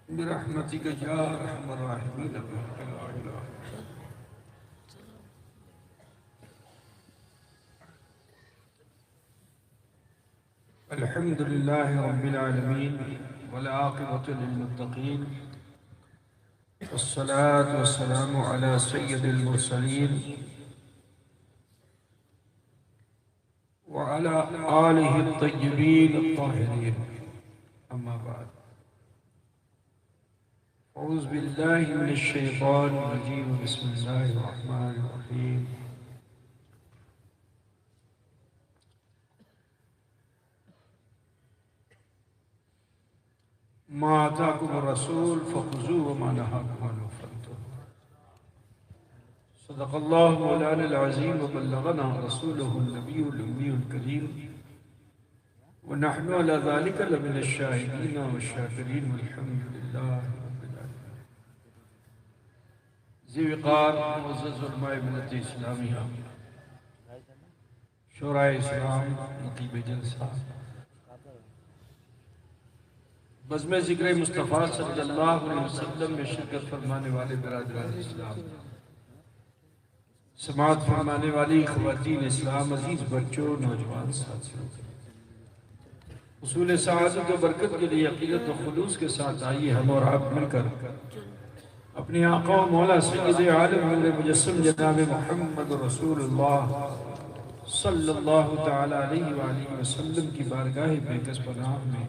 برحمتك يا ارحم الراحمين. الحمد لله رب العالمين والعاقبة للمتقين، والصلاة والسلام على سيد المرسلين وعلى آله الطيبين الطاهرين. أما بعد، أعوذ بالله من الشيطان الرجيم. بسم الله الرحمن الرحيم. ما آتاكم الرسول فخذوه وما نهاكم عنه فانتهوا. صدق الله مولانا العظيم وبلغنا رسوله النبي الأمي الكريم، ونحن على ذلك لمن الشاهدين والشاكرين والحمد لله رب العالمين. ذی وقار معزز علماء ملت اسلامیہ، شورائے اسلام، نقیب جلسہ، بزم ذکر مصطفیٰ صلی اللہ علیہ وسلم میں شرکت فرمانے والے برادران اسلام، سماعت فرمانے والی خواتین اسلام، عزیز بچوں، نوجوان ساتھیوں، حصول سعادت و برکت کے لیے عقیدت و خلوص کے ساتھ آئیے ہم اور آپ مل کر اپنے آقا و مولا سید عالم نور مجسم جناب محمد رسول اللہ صلی اللہ تعالی علیہ وآلہ وسلم کی بارگاہ بیکس پناہ میں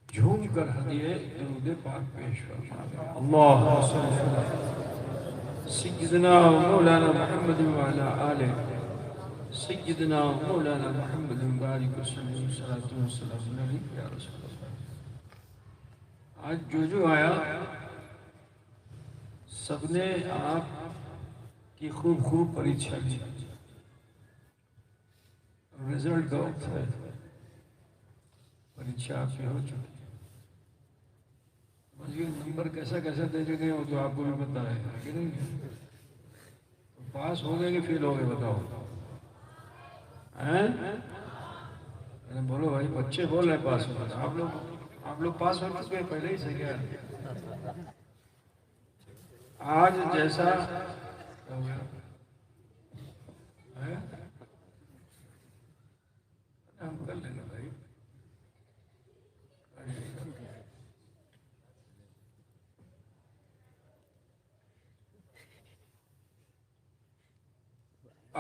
جھوم کر ہدیے درود پاک پیش فرمائے. اللہ صلی اللہ علیہ سیدنا مولانا محمد وعلا آلہ سیدنا مولانا محمد مبارک وسلم صلاۃ والسلام علیہ یا رسول اللہ. آج جو آیا سب نے آپ کی خوب پریچھا لی. رزلٹ کا وقت ہے، پریچھا آپ کی ہو چکی. یہ نمبر کیسا دے گئے ہو تو آپ کو بھی پتا ہے کہ نہیں؟ پاس ہو گئے کہ فیل ہو گئے بتاؤ؟ بولو بھائی، بچے بول رہے پاس ہو گئے. آپ لوگ پاس ہو چکے پہلے ہی سے. کیا آج جیسا ہم کر لینا بھائی.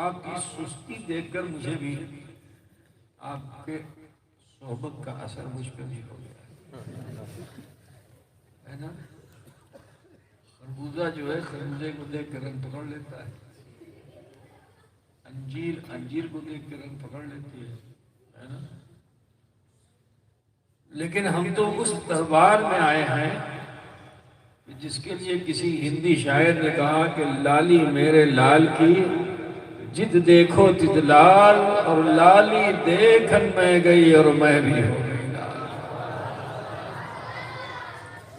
آپ کی سستی دیکھ کر مجھے بھی آپ کے صحبت کا اثر مجھ پہ بھی ہو گیا ہے نا. خربوزہ جو ہے خربوزے کو دیکھ کر رنگ پکڑ لیتا ہے، انجیر کو دیکھ کر رنگ پکڑ لیتی ہے نا. لیکن ہم تو اس دربار میں آئے ہیں جس کے لیے کسی ہندی شاعر نے کہا کہ لالی میرے لال کی جد دیکھو تد لال، اور لالی دیکھن میں گئی اور میں بھی ہو گئی لال.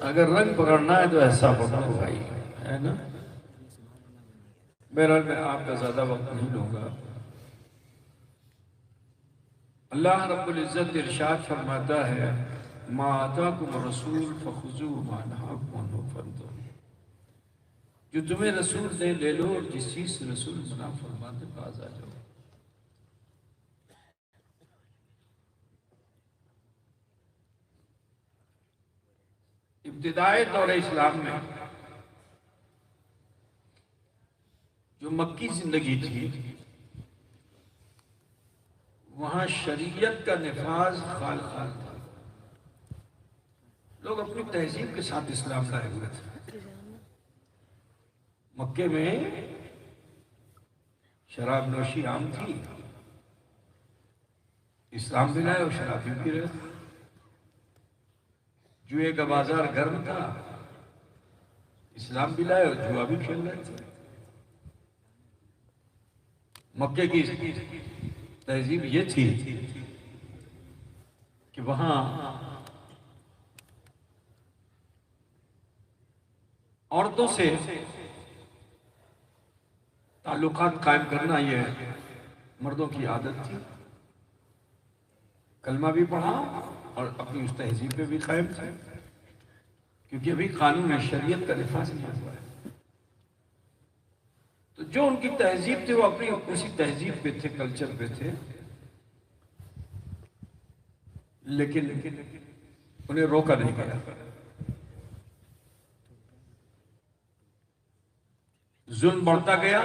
اگر رنگ پکڑنا ہے تو ایسا پکڑو بھائی، ہے نا. بہرحال میں آپ کا زیادہ وقت نہیں لوں گا. اللہ رب العزت ارشاد فرماتا ہے ما آتاکم الرسول فخذوہ ما نہاکم عنہ فانتہوا. جو تمہیں رسول دے لے لو، اور جس چیز سے رسول منع فرماتے باز آ جاؤ. ابتدائی دور اسلام میں جو مکی زندگی تھی، وہاں شریعت کا نفاذ خال خال تھا. لوگ اپنی تہذیب کے ساتھ اسلام لائے ہوئے تھے. مکے میں شراب نوشی عام تھی، اسلام بھی لائے اور شراب بھی پی رہے تھے. جوئے کا بازار گرم تھا، اسلام بھی لائے اور جوا بھی کھیل رہے تھے. مکے کی تہذیب یہ تھی کہ وہاں عورتوں سے تعلقات قائم کرنا یہ مردوں کی عادت تھی. کلمہ بھی پڑھا اور اپنی اس تہذیب پہ بھی قائم تھے، کیونکہ ابھی قانون شریعت کا نفاذ نہیں ہوا ہے۔ تو جو ان کی تہذیب تھی وہ اپنی اسی تہذیب پہ تھے، کلچر پہ تھے، لیکن انہیں روکا نہیں گیا۔ ظلم بڑھتا گیا۔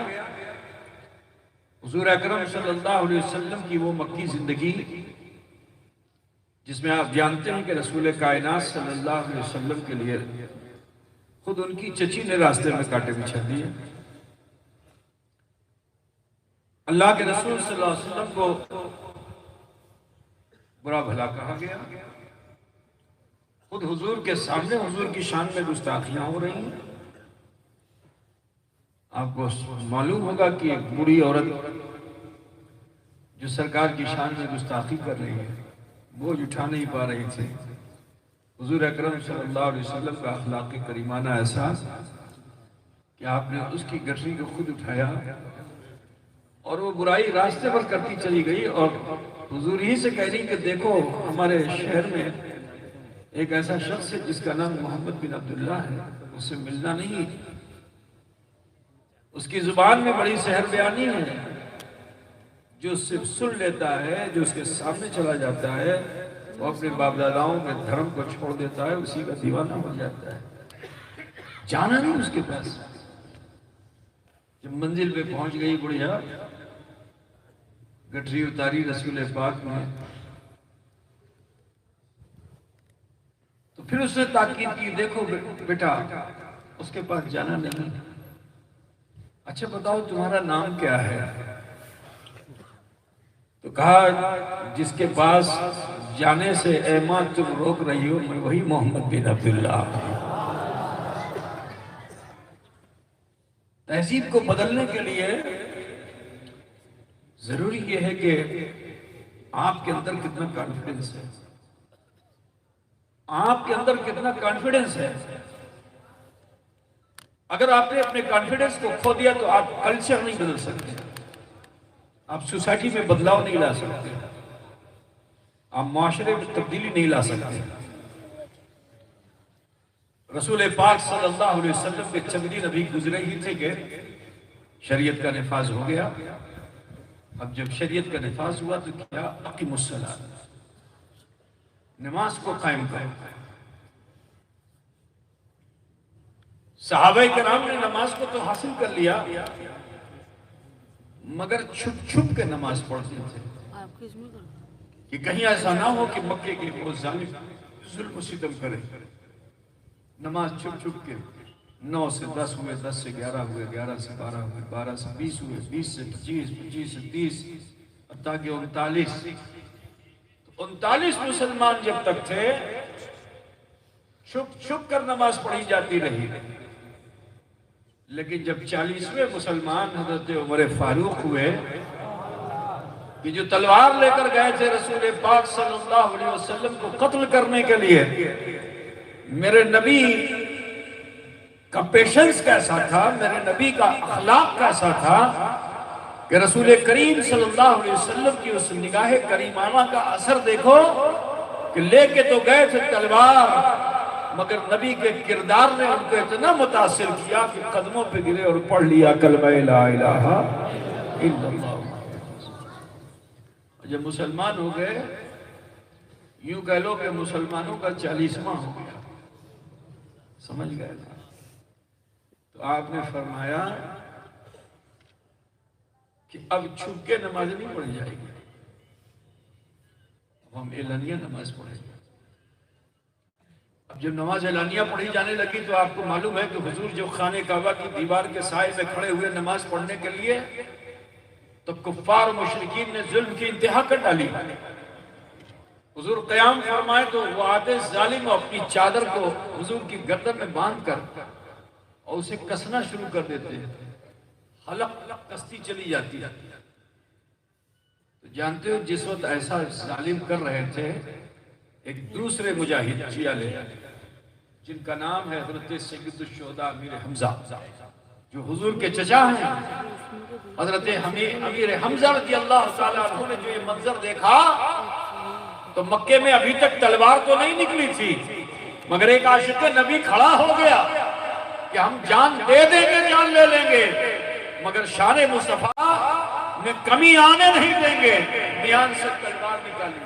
حضور اکرم صلی اللہ علیہ وسلم کی وہ مکی زندگی جس میں آپ جانتے ہیں کہ رسول کائنات صلی اللہ علیہ وسلم کے لیے خود ان کی چچی نے راستے میں کانٹے بچھا دیے۔ اللہ کے رسول صلی اللہ علیہ وسلم کو برا بھلا کہا گیا، خود حضور کے سامنے حضور کی شان میں گستاخیاں ہو رہی ہیں۔ آپ کو معلوم ہوگا کہ ایک بوڑھی عورت جو سرکار کی شان میں گستاخی کر رہی ہے، بوجھ اٹھا نہیں پا رہی تھی، حضور اکرم صلی اللہ علیہ وسلم کا اخلاق کریمانہ احساس کہ آپ نے اس کی گٹھری کو خود اٹھایا اور وہ برائی راستے پر کرتی چلی گئی، اور حضور ہی سے کہہ رہی کہ دیکھو ہمارے شہر میں ایک ایسا شخص ہے جس کا نام محمد بن عبداللہ ہے، اس سے ملنا نہیں، اس کی زبان میں بڑی سحر بیانی ہے، جو اس سے سن لیتا ہے، جو اس کے سامنے چلا جاتا ہے، وہ اپنے باپ داداؤں کے دھرم کو چھوڑ دیتا ہے، اسی کا دیوانہ ہو جاتا ہے۔ جانا نہیں اس کے پاس۔ جب منزل پہ پہنچ گئی بڑھیا، گٹری اتاری رسول پاک میں، تو پھر اس نے تاکید کی، دیکھو بیٹا اس کے پاس جانا نہیں۔ اچھا بتاؤ تمہارا نام کیا ہے؟ تو کہا جس کے پاس جانے سے اے ماں تم روک رہی ہو، میں وہی محمد بن عبداللہ۔ تہذیب کو بدلنے کے لیے ضروری یہ ہے کہ آپ کے اندر کتنا کانفیڈنس ہے، آپ کے اندر کتنا کانفیڈنس ہے۔ اگر آپ نے اپنے کانفیڈنس کو کھو دیا تو آپ کلچر نہیں بدل سکتے، آپ سوسائٹی میں بدلاؤ نہیں لا سکتے، آپ معاشرے میں تبدیلی نہیں لا سکتے۔ رسول پاک صلی اللہ علیہ وسلم کے چند دن ابھی گزرے ہی تھے کہ شریعت کا نفاذ ہو گیا۔ اب جب شریعت کا نفاذ ہوا تو کیا؟ اقیموا الصلاۃ، نماز کو قائم کرو۔ صحابہ کرام نے نماز کو تو حاصل کر لیا، مگر چھپ چھپ کے نماز پڑھتے تھے کہ کہیں ایسا نہ ہو کہ مکے کے وہ ظالم ظلم و ستم کرے۔ نماز چھپ چھپ کے 9 سے 10 ہوئے، 10 سے 11 ہوئے، 11 سے 12 ہوئے، 12 سے 20 ہوئے، 20 سے 25، 25 سے 30، حتیٰ کہ 39۔ 39 مسلمان جب تک تھے چھپ چھپ کر نماز پڑھی جاتی رہی، لیکن جب 40ویں مسلمان حضرت عمر فاروق ہوئے کہ جو تلوار لے کر گئے تھے رسول پاک صلی اللہ علیہ وسلم کو قتل کرنے کے لیے، میرے نبی کا پیشنس کیسا تھا، میرے نبی کا اخلاق کیسا تھا کہ رسول کریم صلی اللہ علیہ وسلم کی اس نگاہ کریمانہ کا اثر دیکھو کہ لے کے تو گئے تھے تلوار، مگر نبی کے کردار نے ان کو اتنا متاثر کیا کہ قدموں پہ گرے اور پڑھ لیا کلمہ لا الہ الا اللہ۔ جب مسلمان ہو گئے، یوں کہہ لو کہ مسلمانوں کا 40واں ہو گیا، سمجھ گئے نا؟ تو آپ نے فرمایا کہ اب چھپ کے نماز نہیں پڑھی جائے گی، اب ہم اعلانیہ نماز پڑھیں گے۔ اب جب نماز اعلانیہ پڑھی جانے لگی تو آپ کو معلوم ہے کہ حضور جو خانہ کعبہ کی دیوار کے سائے میں کھڑے ہوئے نماز پڑھنے کے لیے، تو کفار و مشرکین نے ظلم کی انتہا کر ڈالی۔ حضور قیام فرمائے تو وہ آتے ظالم اپنی چادر کو حضور کی گردن میں باندھ کر اور اسے کسنا شروع کر دیتے ہیں، حلق کستی چلی جاتی ہے۔ تو جانتے ہو جس وقت ایسا ظالم کر رہے تھے، ایک دوسرے مجاہد شیعہ لے جن کا نام ہے حضرت سید الشہداء امیر حمزہ، جو حضور کے چچا ہیں، حضرت امیر حمزہ رضی اللہ تعالیٰ عنہ نے جو یہ منظر دیکھا تو تو مکے میں ابھی تک تلوار تو نہیں نکلی تھی، مگر ایک عاشق نبی کھڑا ہو گیا کہ ہم جان دے دیں گے، جان لے لیں گے، مگر شان مصطفیٰ میں کمی آنے نہیں دیں گے۔ میان سے تلوار نکالی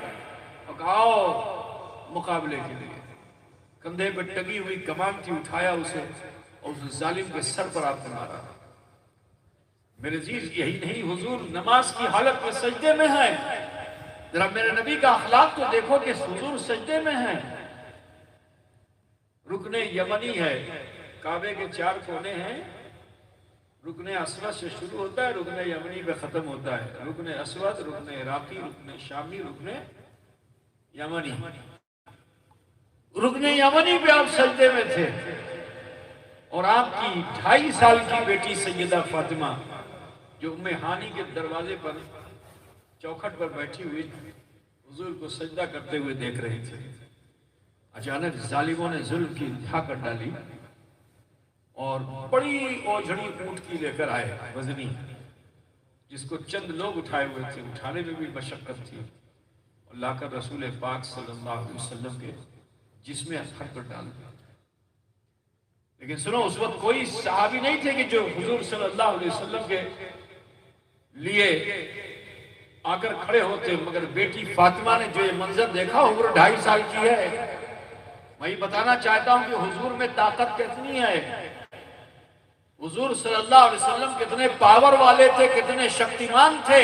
اور کہا آؤ مقابلے کے لیے۔ کندھے پر ٹنگی ہوئی کمان تھی، اٹھایا اسے اور اس ظالم کے سر پر آپ نے مارا۔ میرے عزیز یہی نہیں، حضور نماز کی حالت میں سجدے میں ہیں۔ ذرا میرے نبی کا اخلاق تو دیکھو کہ حضور سجدے میں ہیں۔ رکن یمنی ہے، کعبے کے 4 کونے ہیں، رکن اسود سے شروع ہوتا ہے، رکن یمنی پہ ختم ہوتا ہے، رکن اسود، رکن عراقی، رکن شامی، رکن یمنی۔ رکن یمنی پہ آپ سجدے میں تھے اور آپ کی 2.5 سال کی بیٹی سیدہ فاطمہ جو ام ہانی کے دروازے پر چوکھٹ پر بیٹھی ہوئی حضور کو سجدہ کرتے ہوئے دیکھ رہی تھی۔ اچانک ظالموں نے ظلم کی انتہا کر ڈالی اور بڑی اوجھڑی اونٹ کی لے کر آئے، وزنی، جس کو چند لوگ اٹھائے ہوئے تھے، اٹھانے میں بھی مشقت تھی، اور لا کر رسول پاک صلی اللہ علیہ وسلم کے جسم اطہر پر ڈال دیا۔ لیکن سنو، اس وقت کوئی صحابی نہیں تھے کہ جو حضور صلی اللہ علیہ وسلم کے لیے آ کر کھڑے ہوتے، مگر بیٹی فاطمہ نے جو یہ منظر دیکھا، عمر 2.5 سال کی ہے۔ میں یہ بتانا چاہتا ہوں کہ حضور میں طاقت کتنی ہے، حضور صلی اللہ علیہ وسلم کتنے پاور والے تھے، کتنے شکتیمان تھے،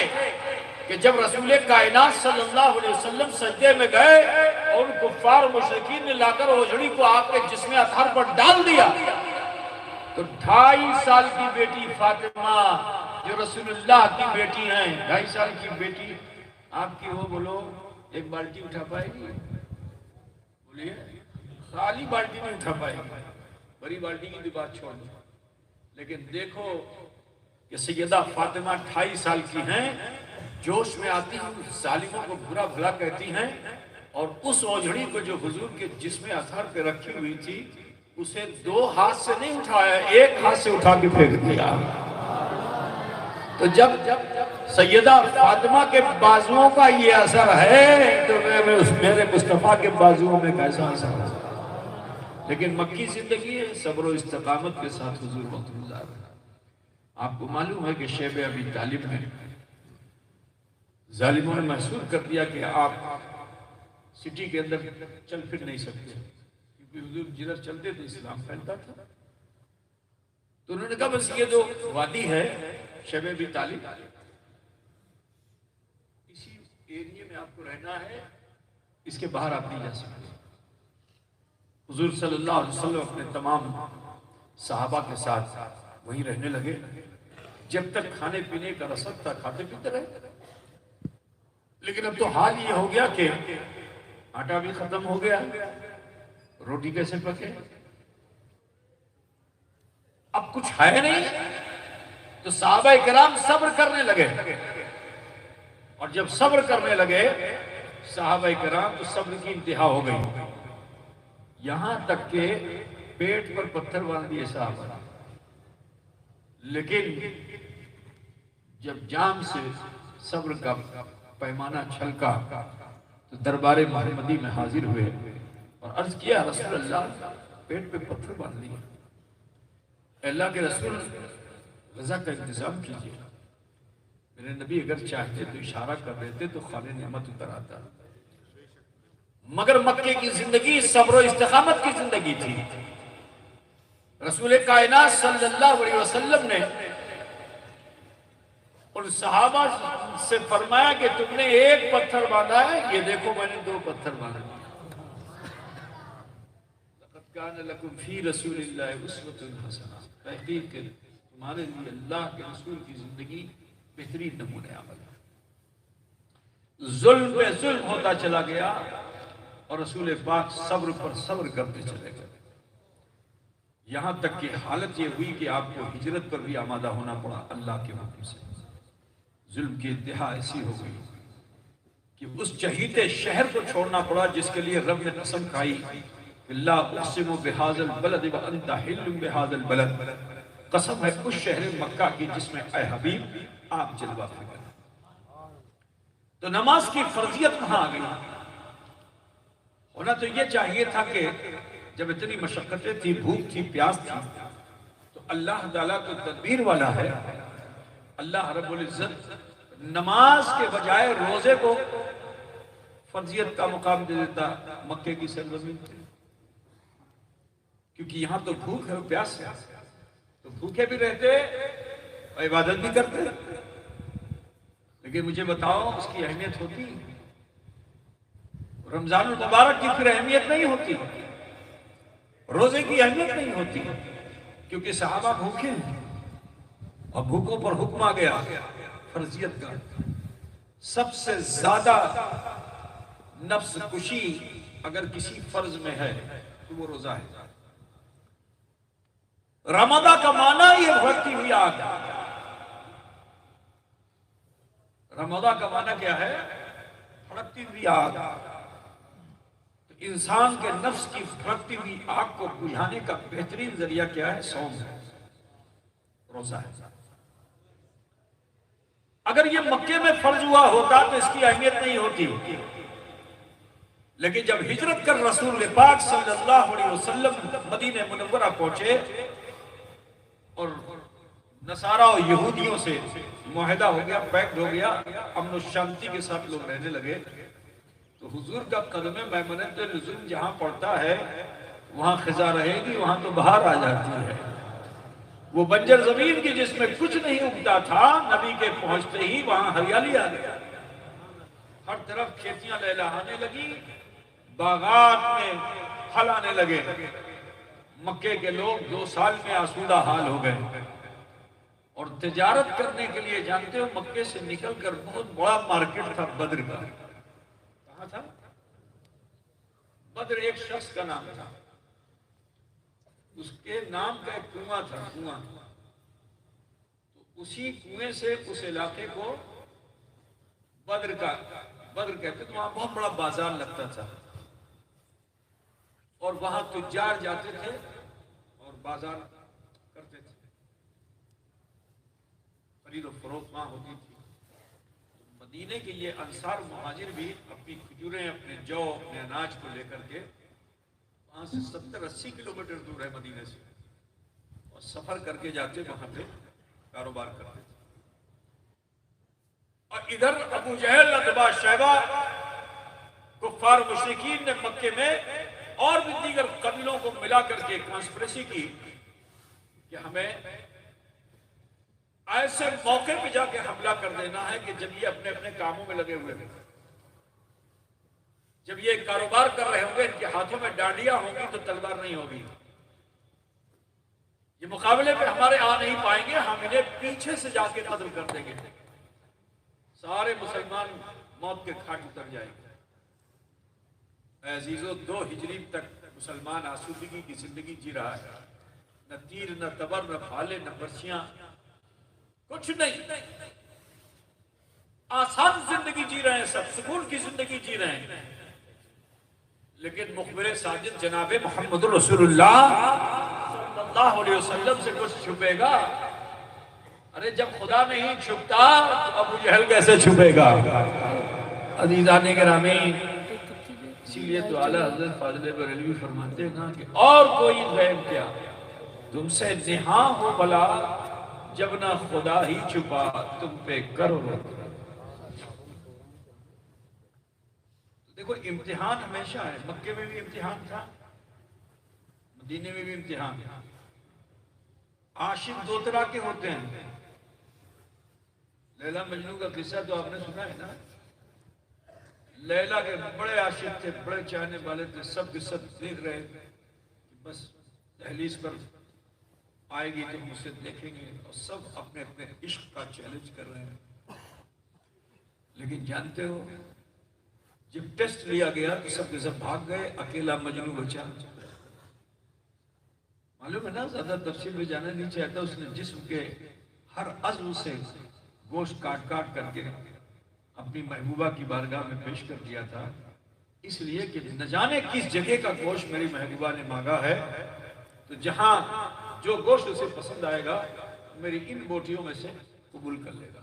کہ جب رسول کائنات صلی اللہ علیہ وسلم سجدے میں گئے اور ان کفار مشرکین نے لا کر اوجھڑی کو آپ کے جسم اطہر پر ڈال دیا، تو 2.5 سال کی بیٹی فاطمہ جو رسول اللہ کی بیٹی ہیں، 2.5 سال کی بیٹی آپ کی ہو، بولو ایک بالٹی اٹھا پائے گی؟ بولیے، خالی بالٹی نہیں اٹھا پائے گی، بڑی بالٹی کی بھی بات چھوڑ دو۔ لیکن دیکھو کہ سیدہ فاطمہ 2.5 سال کی ہیں، جوش میں آتی ہیں، ظالموں کو برا بھلا کہتی ہیں، اور اس اوجھڑی کو جو حضور کے جسم اطہر پہ رکھی ہوئی تھی، اسے 2 ہاتھ سے نہیں اٹھایا، 1 ہاتھ سے اٹھا کے پھینک دیا۔ تو جب سیدہ فاطمہ کے بازوؤں کا یہ اثر ہے تو میرے مصطفیٰ کے بازوؤں میں کیسا اثر ہے؟ لیکن مکی زندگی ہے، صبر و استقامت کے ساتھ حضور وقت گزار رہے ہیں۔ آپ کو معلوم ہے کہ شیب ابی طالب میں ظالموں نے محسوس کر دیا کہ آپ سٹی کے اندر چل پھر نہیں سکتے، کیونکہ حضور جدھر چلتے تھے اسلام پھیلتا تھا۔ تو انہوں نے کہا بس یہ جو وادی ہے شیب ابی طالب، اسی ایریے میں آپ کو رہنا ہے، اس کے باہر آپ نہیں جا سکتے۔ حضور صلی اللہ علیہ وسلم اپنے تمام صحابہ کے ساتھ وہیں رہنے لگے، جب تک کھانے پینے کا رسد تھا کھاتے پیتے رہے۔ لیکن اب تو حال یہ ہو گیا کہ آٹا بھی ختم ہو گیا، روٹی کیسے پکے، اب کچھ ہے نہیں، تو صحابہ کرام صبر کرنے لگے، اور جب صبر کرنے لگے صحابہ کرام تو صبر کی انتہا ہو گئی، یہاں تک کہ پیٹ پر پتھر باندھ دیے صحابہ نے۔ لیکن جب جام سے صبر کا پیمانہ چھلکا تو دربار محمدی میں حاضر ہوئے اور عرض کیا، رسول اللہ پیٹ پہ پتھر باندھ دیے، اللہ کے رسول غذا کا انتظام کیجیے۔ میرے نبی اگر چاہتے تو اشارہ کر دیتے تو خالِ نعمت اتر آتا، مگر مکے کی زندگی صبر و استقامت کی زندگی تھی۔ رسول کائنات صلی اللہ علیہ وسلم نے ان صحابہ سے فرمایا کہ تم نے 1 پتھر باندھا ہے، یہ دیکھو میں نے 2 پتھر باندھا۔ لقد کان لکم فی رسول اللہ اسوۃ حسنہ، تحقیق کہ تمہارے لیے اللہ کے رسول کی زندگی بہترین نمونہ عمل ہے۔ ظلم پہ ظلم ہوتا چلا گیا اور رسول پاک صبر پر صبر کرتے چلے گئے، یہاں تک کہ حالت یہ ہوئی کہ آپ کو ہجرت پر بھی آمادہ ہونا پڑا اللہ کے حکم سے۔ ظلم کی انتہا ایسی ہو گئی کہ اس چہیتے شہر کو چھوڑنا پڑا جس کے لیے رب نے قسم کھائی کہ لا اقسم بہذا البلد وانت حل بہذا البلد، قسم ہے اس شہر مکہ کی جس میں اے حبیب آپ جلوہ فکر۔ تو نماز کی فرضیت کہاں آ گئی؟ ہونا تو یہ چاہیے تھا کہ جب اتنی مشقتیں تھی، بھوک تھی، پیاس تھی، تو اللہ تعالیٰ تو تدبیر والا ہے، اللہ رب العزت نماز کے بجائے روزے کو فرضیت کا مقام دے دیتا مکے کی سرزمین پہ، کیونکہ یہاں تو بھوک ہے اور پیاس ہے، تو بھوکے بھی رہتے اور عبادت بھی کرتے، لیکن مجھے بتاؤ اس کی اہمیت ہوتی؟ رمضان المبارک کی پھر اہمیت نہیں ہوتی، روزے کی اہمیت نہیں ہوتی، کیونکہ صحابہ بھوکے ہیں اور بھوکوں پر حکم آ گیا فرضیت کا۔ سب سے زیادہ نفس کشی اگر کسی فرض میں ہے تو وہ روزہ ہے۔ رمضان کا معنی یہ بھڑکتی ہوئی آگ ہے۔ رمضان کا معنی کیا ہے؟ بھڑکتی ہوئی آگ۔ تو انسان کے نفس کی بھڑکتی ہوئی آگ کو بجھانے کا بہترین ذریعہ کیا ہے؟ صوم ہے، روزہ ہے۔ اگر یہ مکے میں فرض ہوا ہوتا تو اس کی اہمیت نہیں ہوتی، لیکن جب ہجرت کر رسول پاک صلی اللہ علیہ وسلم مدینہ منورہ پہنچے اور نصارہ اور یہودیوں سے معاہدہ ہو گیا، پیکٹ ہو گیا، امن و شانتی کے ساتھ لوگ رہنے لگے، تو حضور کا قدم میمنۃ لزوم جہاں پڑتا ہے وہاں خزاں رہے گی، وہاں تو بہار آ جاتی ہے۔ وہ بنجر زمین کی جس میں کچھ نہیں اگتا تھا، نبی کے پہنچتے ہی وہاں ہریالی آ گئی، ہر طرف کھیتیاں لہلہانے لگی، باغات میں پھل آنے لگے۔ مکے کے لوگ 2 سال میں آسودہ حال ہو گئے، اور تجارت کرنے کے لیے جانتے ہو مکے سے نکل کر بہت بڑا مارکیٹ تھا بدر کا۔ کہاں تھا؟ بدر ایک شخص کا نام تھا، اس کے نام کا ایک کنواں تھا، کنواں، تو اسی کنویں سے اس علاقے کو بدر کہتے تو وہاں بہت بڑا بازار لگتا تھا، اور وہاں تجار جاتے تھے اور بازار کرتے تھے، خرید و فروخت وہاں ہوتی تھی۔ مدینے کے یہ انصار مہاجر بھی اپنی کھجوریں، اپنے جو، اپنے اناج کو لے کر کے وہاں سے 70-80 کلومیٹر دور ہے مدینے سے، اور سفر کر کے جاتے وہاں پہ کاروبار کرتے تھے۔ اور ادھر ابو جہل، عتبہ، شیبہ، کفار مشرکین نے مکے میں اور بھی دیگر قبیلوں کو ملا کر کے کانسپریسی کی کہ ہمیں ایسے موقع پہ جا کے حملہ کر دینا ہے کہ جب یہ اپنے اپنے کاموں میں لگے ہوئے ہیں، جب یہ کاروبار کر رہے ہوں گے، ان کے ہاتھوں میں ڈانڈیاں ہوں گی تو تلوار نہیں ہوگی، یہ مقابلے پہ ہمارے آ نہیں پائیں گے، ہم انہیں پیچھے سے جا کے قتل کر دیں گے، سارے مسلمان موت کے گھاٹ اتر جائیں گے۔ اے عزیزو، 2 ہجری تک مسلمان آسودگی کی زندگی جی رہا ہے، نہ تیر، نہ تبر، نہ بھالے، نہ برچیاں، کچھ نہیں، آسان زندگی جی رہے ہیں، سب سکون کی زندگی جی رہے ہیں، لیکن مخبر ساجد جناب محمد رسول اللہ صلی اللہ علیہ وسلم سے کچھ چھپے گا؟ ارے جب خدا نہیں چھپتا تو ابو جہل کیسے چھپے گا؟ عزیزان گرامی، اسی لیے تو اعلیٰ حضرت فاضل بریلوی فرماتے ہیں نا کہ اور کوئی غیب کیا، تم سے نہاں ہو بلا، جب نہ خدا ہی چھپا تم پہ کرو۔ دیکھو امتحان ہمیشہ ہے، مکے میں بھی امتحان تھا، مدینے میں بھی امتحان تھا۔ عاشق 2 طرح کے ہوتے ہیں، لیلا مجنوں کا قصہ تو آپ نے سنا ہے نا، لیلا کے بڑے عاشق تھے، بڑے چاہنے والے تھے، سب کے سب دیکھ رہے تھے کہ بس دہلیز پر آئے گی تو مجھ سے دیکھیں گے، اور سب اپنے اپنے عشق کا چیلنج کر رہے ہیں، لیکن جانتے ہو جب ٹیسٹ لیا گیا تو سب کے سب بھاگ گئے، اکیلا مجنوں بچا۔ معلوم ہے نا، زیادہ تفصیل میں جانا نہیں چاہتا، اس نے جسم کے ہر عضو سے گوشت کاٹ کاٹ کر کے اپنی محبوبہ کی بارگاہ میں پیش کر دیا تھا، اس لیے کہ نہ جانے کس جگہ کا گوشت میری محبوبہ نے مانگا ہے، تو جہاں جو گوشت اسے پسند آئے گا میری ان بوٹیوں میں سے قبول کر لے گا۔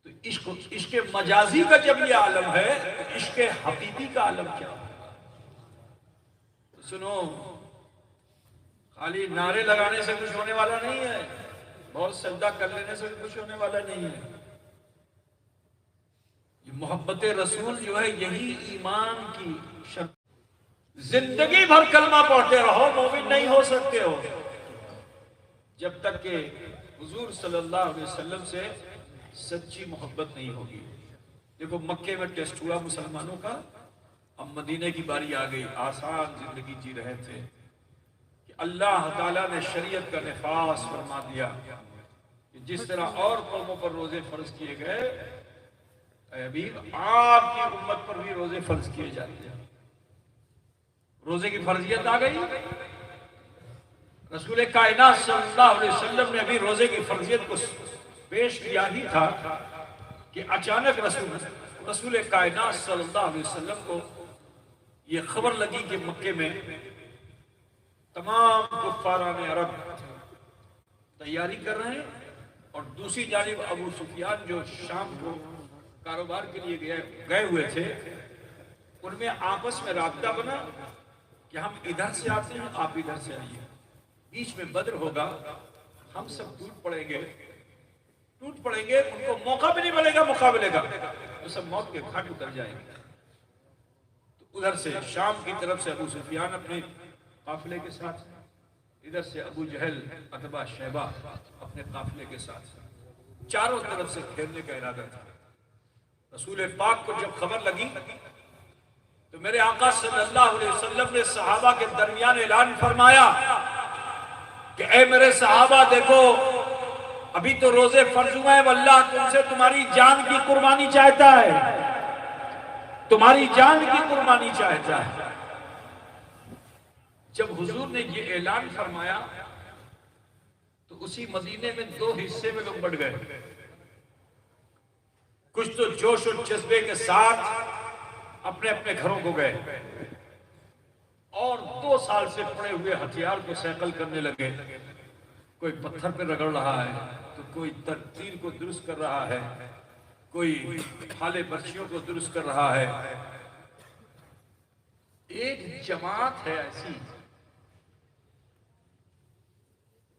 تو تو عشق مجازی کا جب یہ عالم ہے تو عشق حقیقی کا عالم کیا ہے؟ تو سنو، خالی نعرے لگانے سے کچھ ہونے والا نہیں ہے، بہت سجدہ کر لینے سے کچھ ہونے والا نہیں ہے۔ یہ محبت رسول جو ہے یہی ایمان کی شرط۔ زندگی بھر کلمہ پڑھتے رہو، مومن نہیں ہو سکتے ہو جب تک کہ حضور صلی اللہ علیہ وسلم سے سچی محبت نہیں ہوگی۔ دیکھو مکے میں ٹیسٹ ہوا مسلمانوں کا، اب مدینے کی باری آ گئی، آسان زندگی جی رہے تھے کہ اللہ تعالیٰ نے شریعت کا نفاذ فرما دیا کہ جس طرح اور قوموں پر روزے فرض کیے گئے، اے حبیب آپ کی امت پر بھی روزے فرض کیے جاتے ہیں۔ روزے کی فرضیت آ گئی۔ رسول کائنات صلی اللہ علیہ وسلم نے ابھی روزے کی فرضیت کو پیش کیا ہی تھا کہ اچانک رسول کائنات صلی اللہ علیہ وسلم کو یہ خبر لگی کہ مکے میں تمام کفاران عرب تیاری کر رہے ہیں، اور دوسری جانب ابو سفیان جو شام کو کاروبار کے لیے گئے ہوئے تھے، ان میں آپس میں رابطہ بنا کہ ہم ادھر سے آتے ہیں، آپ ادھر سے آئیے، بیچ میں بدر ہوگا، ہم سب ٹوٹ پڑیں گے، ان کو موقع بھی نہیں ملے گا مقابلے کا، وہ سب موت کے گھاٹ اتر جائیں گے۔ تو ادھر سے شام کی طرف سے ابو سفیان اپنے قافلے کے ساتھ، ادھر سے ابو جہل عتبہ شیبہ اپنے قافلے کے ساتھ، چاروں طرف سے گھیرنے کا ارادہ تھا۔ رسول پاک کو جب خبر لگی تو میرے آقا صلی اللہ علیہ وسلم نے صحابہ کے درمیان اعلان فرمایا کہ اے میرے صحابہ دیکھو، ابھی تو روزے فرض ہوئے ہیں، واللہ تم سے تمہاری جان کی قربانی چاہتا ہے، تمہاری جان کی قربانی چاہتا ہے۔ جب حضور نے یہ اعلان فرمایا تو اسی مدینے میں دو حصے میں لوگ بٹ گئے، کچھ تو جوش و جذبے کے ساتھ اپنے اپنے گھروں کو گئے، اور 2 سال سے پڑے ہوئے ہتھیار کو سیکل کرنے لگے، کوئی پتھر پہ رگڑ رہا ہے تو کوئی تیر کو درست کر رہا ہے، کوئی پھالے برچیوں کو درست کر رہا ہے۔ ایک جماعت ہے ایسی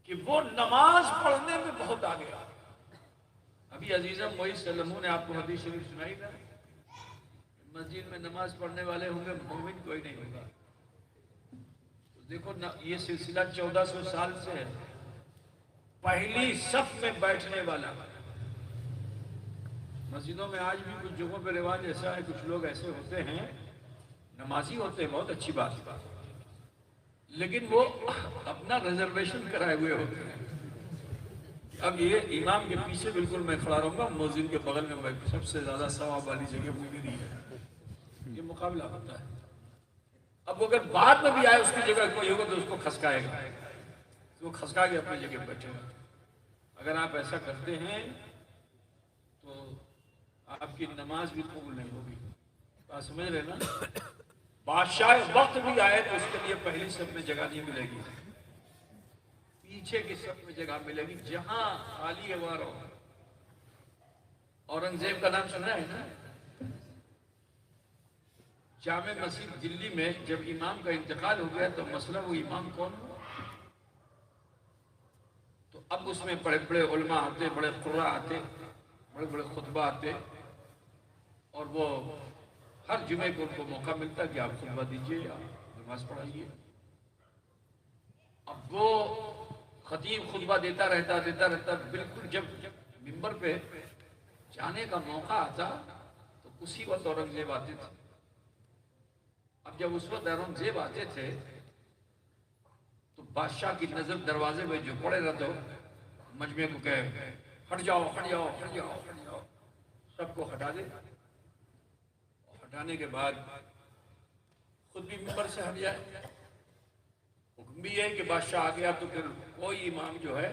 کہ وہ نماز پڑھنے میں بہت آگے آ۔ ابھی عزیزم وہی سلموں نے آپ کو حدیث شریف سنائی نا، مسجد میں نماز پڑھنے والے ہوں گے، مومن کوئی نہیں ہوگا۔ دیکھو یہ سلسلہ 1400 سال سے ہے، پہلی صف میں بیٹھنے والا۔ مسجدوں میں آج بھی کچھ جگہوں پہ رواج ایسا ہے، کچھ لوگ ایسے ہوتے ہیں، نمازی ہوتے ہیں، بہت اچھی بات، لیکن وہ اپنا ریزرویشن کرائے ہوئے ہوتے ہیں۔ اب یہ امام کے پیچھے بالکل میں کھڑا رہوں گا، مؤذن کے بغل میں میں سب سے زیادہ ثواب والی جگہ میری ہے، یہ مقابلہ ہوتا ہے۔ اب وہ اگر بعد میں بھی آئے اس کی جگہ کوئی ہوگا تو اس کو کھسکائے گا، تو وہ کھسکا کے اپنی جگہ بیٹھے گا۔ اگر آپ ایسا کرتے ہیں تو آپ کی نماز بھی قبول نہیں ہوگی۔ بات سمجھ رہے نا؟ بادشاہ وقت بھی آئے تو اس کے لیے پہلی صف میں جگہ نہیں ملے گی، پیچھے کی صف میں جگہ ملے گی، جہاں خالی ہے وہاں رہو۔ اورنگزیب کا نام سنا ہے نا؟ جامع مسجد دلی میں جب امام کا انتقال ہو گیا تو مسئلہ وہ امام کون ہو، تو اب اس میں بڑے بڑے علماء آتے، بڑے قرآ آتے، بڑے بڑے خطبہ آتے، اور وہ ہر جمعے کو ان کو موقع ملتا کہ آپ خطبہ دیجئے یا نماز پڑھائیے۔ اب وہ خطیب خطبہ دیتا رہتا، بالکل جب منبر پہ جانے کا موقع آتا تو اسی وقت اورنگزیب آتے تھے۔ اب جب اس وقت اورنگزیب آتے تھے تو بادشاہ کی نظر دروازے میں جو پڑے رہتے ہو مجمع کو کہے ہٹ جاؤ ہٹ جاؤ ہٹ جاؤ ہٹ جاؤ، سب کو ہٹا دے، ہٹانے کے بعد خود بھی منبر سے ہٹ جائے۔ حکم بھی ہے کہ بادشاہ آ گیا تو پھر کوئی امام جو ہے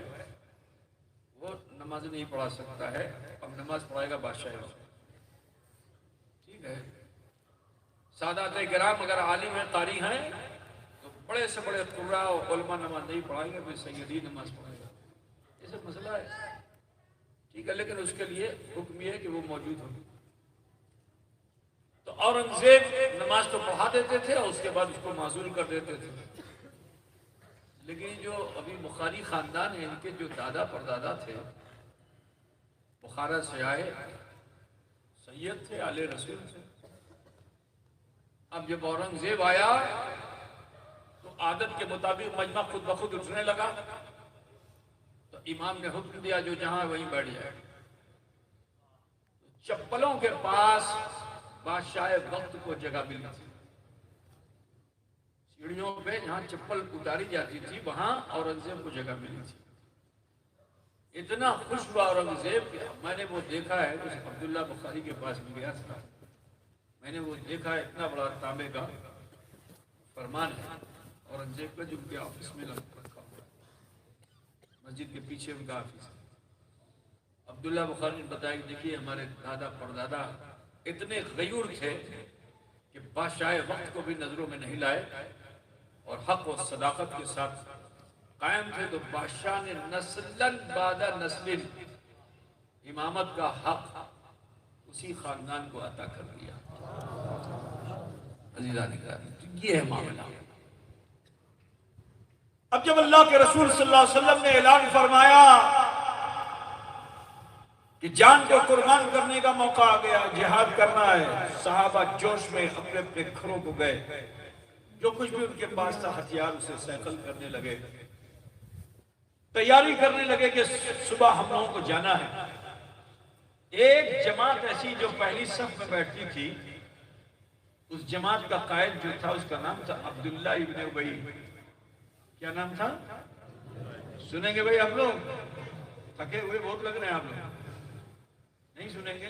وہ نماز نہیں پڑھا سکتا ہے، اب نماز پڑھائے گا بادشاہ۔ ٹھیک ہے، سادات کرام اگر عالم ہیں قاری ہیں تو بڑے سے بڑے قراء و علماء نماز نہیں پڑھائیں گے، پھر سیدی نماز پڑھائے گا، یہ سب مسئلہ ہے۔ ٹھیک ہے، لیکن اس کے لیے حکم یہ ہے کہ وہ موجود ہو۔ تو اورنگزیب نماز تو پڑھا دیتے تھے اور اس کے بعد اس کو معزول کر دیتے تھے، لیکن جو ابھی بخاری خاندان ہے، ان کے جو دادا پردادا تھے بخارا سے آئے، سید تھے، آل رسول تھے۔ اب جب اورنگزیب آیا تو عادت کے مطابق مجمع خود بخود اٹھنے لگا، تو امام نے حکم دیا جو جہاں وہیں بیٹھ جائے۔ چپلوں کے پاس بادشاہ وقت کو جگہ ملی تھی، سیڑھیوں پہ جہاں چپل اتاری جاتی تھی وہاں اورنگزیب کو جگہ ملی تھی۔ اتنا خوش ہوا اورنگزیب کہ میں نے وہ دیکھا ہے، اس عبداللہ بخاری کے پاس بھی گیا تھا، میں نے وہ دیکھا ہے، اتنا بڑا تانبے کا فرمان ہے اورنگزیب کا، جو ان کے آفس میں رکھا ہوا ہے، مسجد کے پیچھے ان کا آفس ہے۔ عبداللہ بخاری نے بتایا کہ دیکھیے ہمارے دادا پردادا اتنے غیور تھے کہ بادشاہ وقت کو بھی نظروں میں نہیں لائے اور حق و صداقت کے ساتھ قائم تھے، تو بادشاہ نے نسلاً بعد نسل امامت کا حق اسی خاندان کو عطا کر دیا۔ عزیزان گرامی، یہ ہے معاملہ۔ اب جب اللہ کے رسول صلی اللہ علیہ وسلم نے اعلان فرمایا کہ جان کو قربان کرنے کا موقع آ گیا، جہاد کرنا ہے، صحابہ جوش میں اپنے اپنے گھروں کو گئے، جو کچھ بھی ان کے پاس تھا ہتھیار اسے سیکل کرنے لگے، تیاری کرنے لگے کہ صبح ہم لوگوں کو جانا ہے۔ ایک جماعت ایسی جو پہلی صف میں بیٹھتی تھی، اس جماعت کا قائد جو تھا اس کا نام تھا عبداللہ ابن ابی۔ کیا نام تھا؟ سنیں گے بھائی آپ لوگ؟ تھکے ہوئے بہت لگ رہے ہیں آپ لوگ، نہیں سنیں گے؟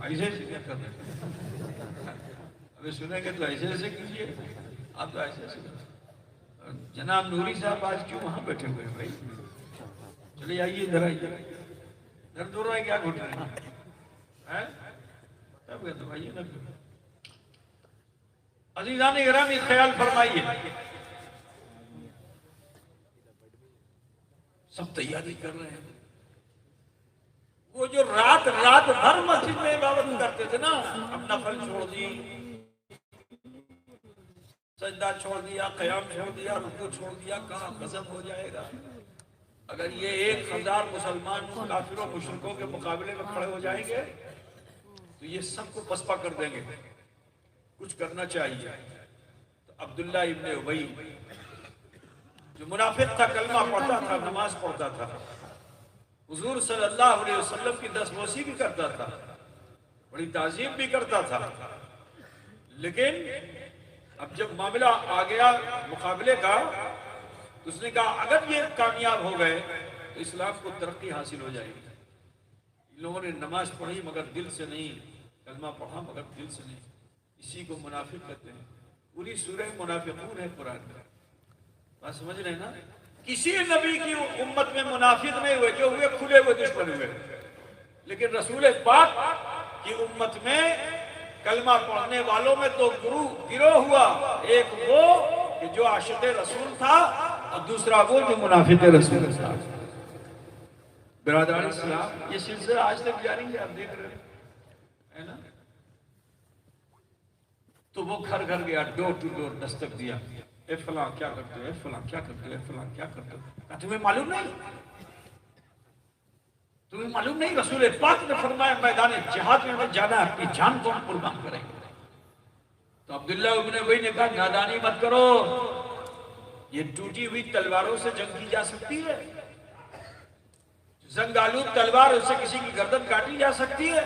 ایسے ایسے کیا کر رہے ہیں؟ ابھی سنیں گے تو ایسے ایسے کیجئے، آپ تو ایسے ایسے۔ جناب نوری صاحب آج کیوں وہاں بیٹھے ہوئے ہیں بھائی؟ چلے آئیے ادھر، آئیے درد ہو رہا ہے کیا گھٹ رہے ہیں؟ تب کہتے بھائی نا، عزیزان گرامی خیال فرمائیے، سب تیاری کر رہے ہیں۔ وہ جو رات بھر مسجد میں عبادت کرتے تھے نا، اپنا نفل چھوڑ دی، سجدہ چھوڑ دیا، قیام چھوڑ دیا، رکوع چھوڑ دیا، کہا غضب ہو جائے گا اگر یہ 1000 مسلمان کافروں مشرکوں کے مقابلے میں کھڑے ہو جائیں گے تو یہ سب کو پسپا کر دیں گے، کچھ کرنا چاہیے۔ تو عبداللہ ابن ابی جو منافق تھا، کلمہ پڑھتا تھا، نماز پڑھتا تھا، حضور صلی اللہ علیہ وسلم کی دستبوسی بھی کرتا تھا، بڑی تعظیم بھی کرتا تھا، لیکن اب جب معاملہ آ گیا مقابلے کا تو اس نے کہا اگر یہ کامیاب ہو گئے تو اسلام کو ترقی حاصل ہو جائے گی۔ ان لوگوں نے نماز پڑھی مگر دل سے نہیں، کلمہ پڑھا مگر دل سے نہیں، اسی کو منافق کہتے ہیں۔ پوری سورہ منافقون ہے قرآن میں، بات سمجھ رہے ہیں نا؟ کسی نبی کی امت میں منافق نہیں ہوئے، جو ہوئے کھلے ہوئے دشمن ہوئے، لیکن رسول پاک کی امت میں کلمہ پڑھنے والوں میں تو گروہ ہوا، ایک وہ کہ جو عاشق رسول تھا اور دوسرا وہ جو منافق رسول تھا۔ برادران اسلام، یہ سلسلہ آج تک جاری ہے، آپ دیکھ رہے ہیں نا؟ تو وہ گھر گھر گیا، ڈور ٹو ڈور دستک دیا، اے فلاں کیا کرتے ہو، اے فلاں کیا کرتے ہو، اے فلاں کیا کرتے ہو؟ کہا تمہیں معلوم نہیں؟ تمہیں معلوم نہیں؟ رسول پاک نے فرمایا میدان جہاد میں جانا ہے، اپنی جان کو ہم قربان کریں گے۔ تو عبداللہ ابن ابی نے کہا نادانی مت کرو، یہ ٹوٹی ہوئی تلواروں سے جنگ کی جا سکتی ہے، زنگ آلود تلوار اس سے کسی کی گردن کاٹی جا سکتی ہے،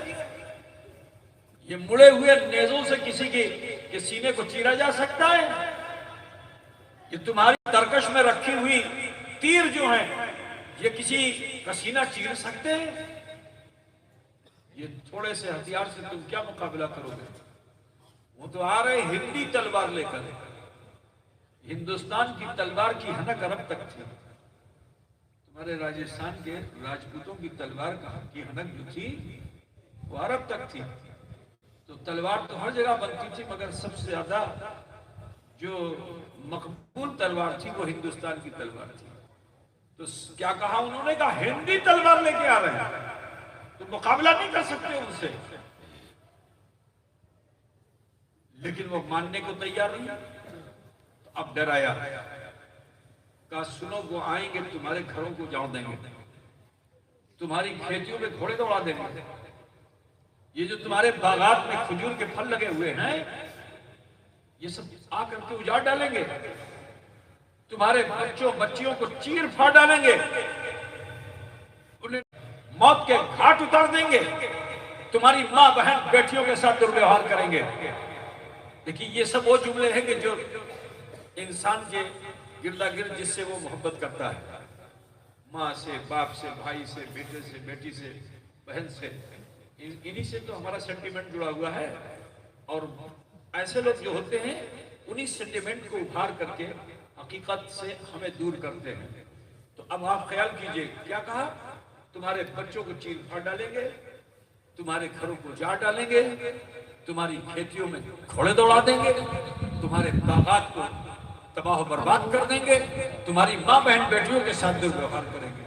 یہ مڑے ہوئے نیزوں سے کسی کے سینے کو چیرا جا سکتا ہے، یہ تمہاری ترکش میں رکھی ہوئی تیر جو ہیں یہ کسی کا سینہ چیر سکتے ہیں؟ یہ تھوڑے سے ہتھیار سے تم کیا مقابلہ کرو گے؟ وہ تو آ رہے ہندی تلوار لے کر، ہندوستان کی تلوار کی حنک عرب تک تھی، تمہارے راجستھان کے راجپوتوں کی تلوار کی حنک جو تھی وہ عرب تک تھی۔ تو تلوار تو ہر جگہ بنتی تھی مگر سب سے زیادہ جو مقبول تلوار تھی وہ ہندوستان کی تلوار تھی۔ تو کیا کہا انہوں نے؟ کہا ہندی تلوار لے کے آ رہے ہیں۔ تم مقابلہ نہیں کر سکتے ان سے، لیکن وہ ماننے کو تیار نہیں۔ اب ڈر آیا، کہا سنو وہ آئیں گے تمہارے گھروں کو جاؤ دیں گے، تمہاری کھیتیوں میں گھوڑے دوڑا دیں گے، یہ جو تمہارے باغات میں کھجور کے پھل لگے ہوئے ہیں یہ سب آ کر کے اجاڑ ڈالیں گے، تمہارے بچوں بچیوں کو چیر پھاڑ ڈالیں گے، انہیں موت کے گھاٹ اتار دیں گے، تمہاری ماں بہن بیٹیوں کے ساتھ دورویوہار کریں گے۔ دیکھیے یہ سب وہ جملے ہیں کہ جو انسان کے گردا گرد جس سے وہ محبت کرتا ہے، ماں سے، باپ سے، بھائی سے، بیٹے سے، بیٹی سے، بہن سے، انہی سے تو ہمارا سینٹیمنٹ جڑا ہوا ہے، اور ایسے لوگ جو ہوتے ہیں انہی سینٹیمنٹ کو ابھار کر کے حقیقت سے ہمیں دور کرتے ہیں۔ تو اب آپ خیال کیجئے کیا کہا، تمہارے بچوں کو چیر پھاڑ ڈالیں گے، تمہارے گھروں کو جاڑ ڈالیں گے، تمہاری کھیتیوں میں گھوڑے دوڑا دیں گے، تمہارے باغات کو تباہ و برباد کر دیں گے، تمہاری ماں بہن بیٹیوں کے ساتھ دورویوہار کریں گے۔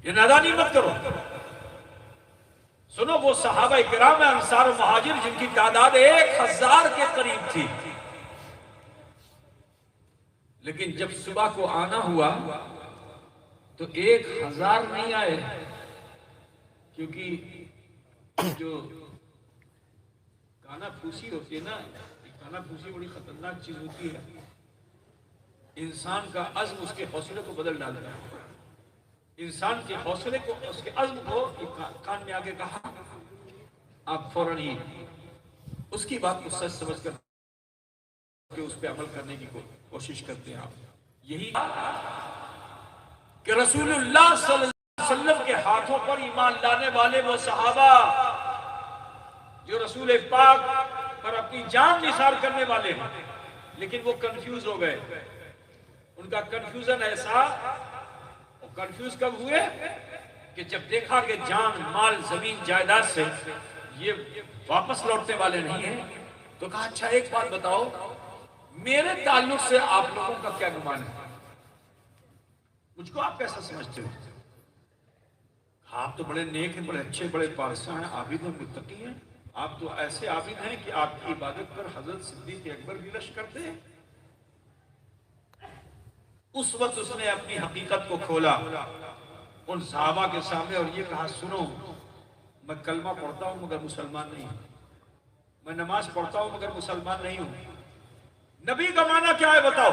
یہ نادانی مت کرو۔ سنو وہ صحابہ کرام انصار و مہاجر جن کی تعداد 1000 کے قریب تھی، لیکن جب صبح کو آنا ہوا تو 1000 نہیں آئے، کیونکہ جو کانا پھوسی ہوتی ہے نا، کانا پھوسی بڑی خطرناک چیز ہوتی ہے، انسان کا عزم اس کے حوصلے کو بدل ڈالتا ہے، انسان کے حوصلے کو، اس کے عزم کو کان میں آگے کہا، آپ فوراً ہی اس کی بات کو سچ سمجھ کر کہ اس پہ عمل کرنے کی کوشش کرتے ہیں۔ آپ یہی کہ رسول اللہ صلی اللہ علیہ وسلم کے ہاتھوں پر ایمان لانے والے وہ صحابہ جو رسول پاک پر اپنی جان نثار کرنے والے ہیں، لیکن وہ کنفیوز ہو گئے۔ ان کا کنفیوژن ایسا، وہ کنفیوز کب ہوئے کہ جب دیکھا کہ جان مال زمین جائیداد سے یہ واپس لوٹنے والے نہیں ہیں، تو کہا اچھا ایک بات بتاؤ، میرے تعلق سے آپ لوگوں کا کیا گمان ہے، مجھ کو آپ کیسا سمجھتے ہو؟ آپ تو بڑے نیک ہیں، بڑے اچھے، بڑے پارسا ہیں، عابد ہیں، متقی ہیں، آپ تو ایسے عابد ہیں کہ آپ کی عبادت پر حضرت صدیق اکبر بھی رشک کرتے ہیں۔ اس وقت اس نے اپنی حقیقت کو کھولا ان صحابہ کے سامنے اور یہ کہا سنو، میں کلمہ پڑھتا ہوں مگر مسلمان نہیں ہوں، میں نماز پڑھتا ہوں مگر مسلمان نہیں ہوں۔ نبی کا معنی کیا ہے بتاؤ؟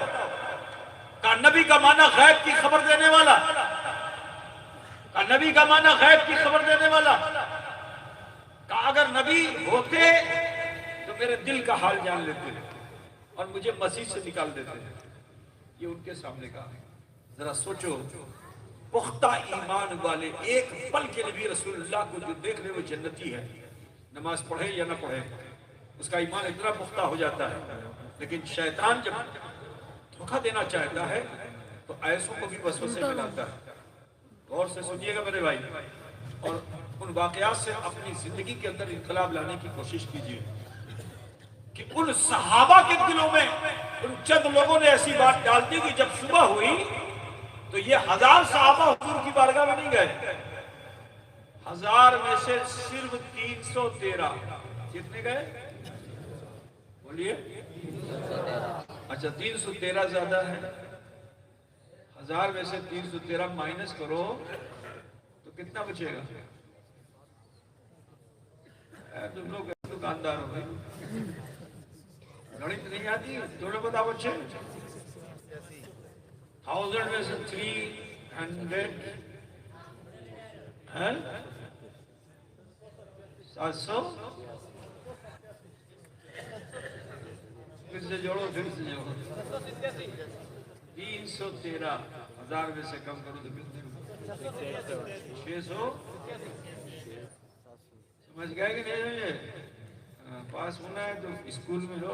کہا نبی کا معنی غیب کی خبر دینے والا، کہا نبی کا معنی غیب کی خبر دینے والا، کہا اگر نبی ہوتے تو میرے دل کا حال جان لیتے اور مجھے مسجد سے نکال دیتے۔ یہ ان کے سامنے کہا۔ ذرا سوچو، پختہ ایمان والے ایک پل کے نبی رسول اللہ کو جو دیکھ لے وہ جنتی ہے، نماز پڑھے یا نہ پڑھے اس کا ایمان اتنا پختہ ہو جاتا ہے۔ لیکن شیطان جب دھوکہ دینا چاہتا ہے تو ایسوں کو بھی وسوسے میں لاتا ہے۔ غور سے سنیے گا میرے بھائی، اور ان واقعات سے اپنی زندگی کے اندر انقلاب لانے کی کوشش کیجیے کہ ان صحابہ کے دلوں میں ان چند لوگوں نے ایسی بات ڈال دی کہ جب صبح ہوئی تو یہ 1000 صحابہ حضور کی بارگاہ میں نہیں گئے، 1000 میں سے صرف 313 کتنے گئے بولیے؟ اچھا 313 زیادہ ہے، 1000 میں سے 313 مائنس کرو تو کتنا بچے گا؟ تم لوگ دکاندار ہو گئے، گھڑی نہیں آتی، تمہیں بتاؤ بچے 1000 میں سے 300 700 پھر سے جوڑو، پھر سے جوڑو، 313 1000 میں سے کم کرو تو کتنے؟ 600 سمجھ گئے کہ نہیں سمجھے؟ پاس ہونا ہے تو اسکول میں لو،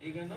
ٹھیک ہے نا؟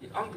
کہ انک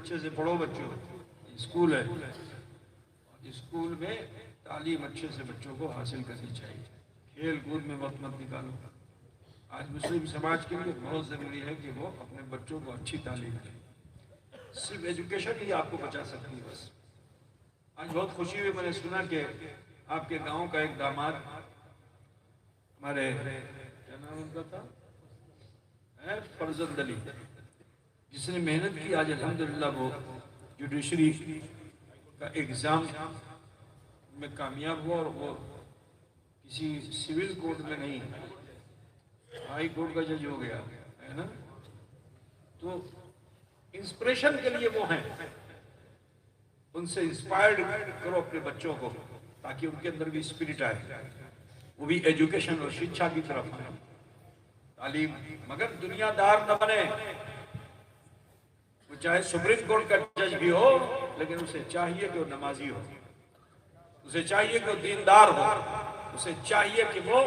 اچھے سے پڑھو بچوں، اسکول ہے، اسکول میں تعلیم اچھے سے بچوں کو حاصل کرنی چاہیے، کھیل کود میں وقت مت نکالو۔ آج مسلم سماج کے لیے بہت ضروری ہے کہ وہ اپنے بچوں کو اچھی تعلیم دیں، صرف ایجوکیشن ہی آپ کو بچا سکتی ہے بس۔ آج بہت خوشی ہوئی، میں نے سنا کہ آپ کے گاؤں کا ایک داماد، ہمارے کیا نام ان کا تھا، فرزند علی، جس نے محنت کی، آج الحمدللہ وہ جوڈیشری کا ایگزام میں کامیاب ہوا، اور وہ کسی سول کورٹ میں نہیں، ہائی کورٹ کا جج ہو گیا ہے نا۔ تو انسپریشن کے لیے وہ ہیں، ان سے انسپائرڈ کرو اپنے بچوں کو، تاکہ ان کے اندر بھی اسپرٹ آئے، وہ بھی ایجوکیشن اور شکشا کی طرف آئے، تعلیم، مگر دنیا دار نہ بنے۔ وہ چاہے سپریم کورٹ کا جج بھی ہو، لیکن اسے چاہیے کہ وہ نمازی ہو، اسے چاہیے کہ وہ دیندار ہو، اسے چاہیے کہ وہ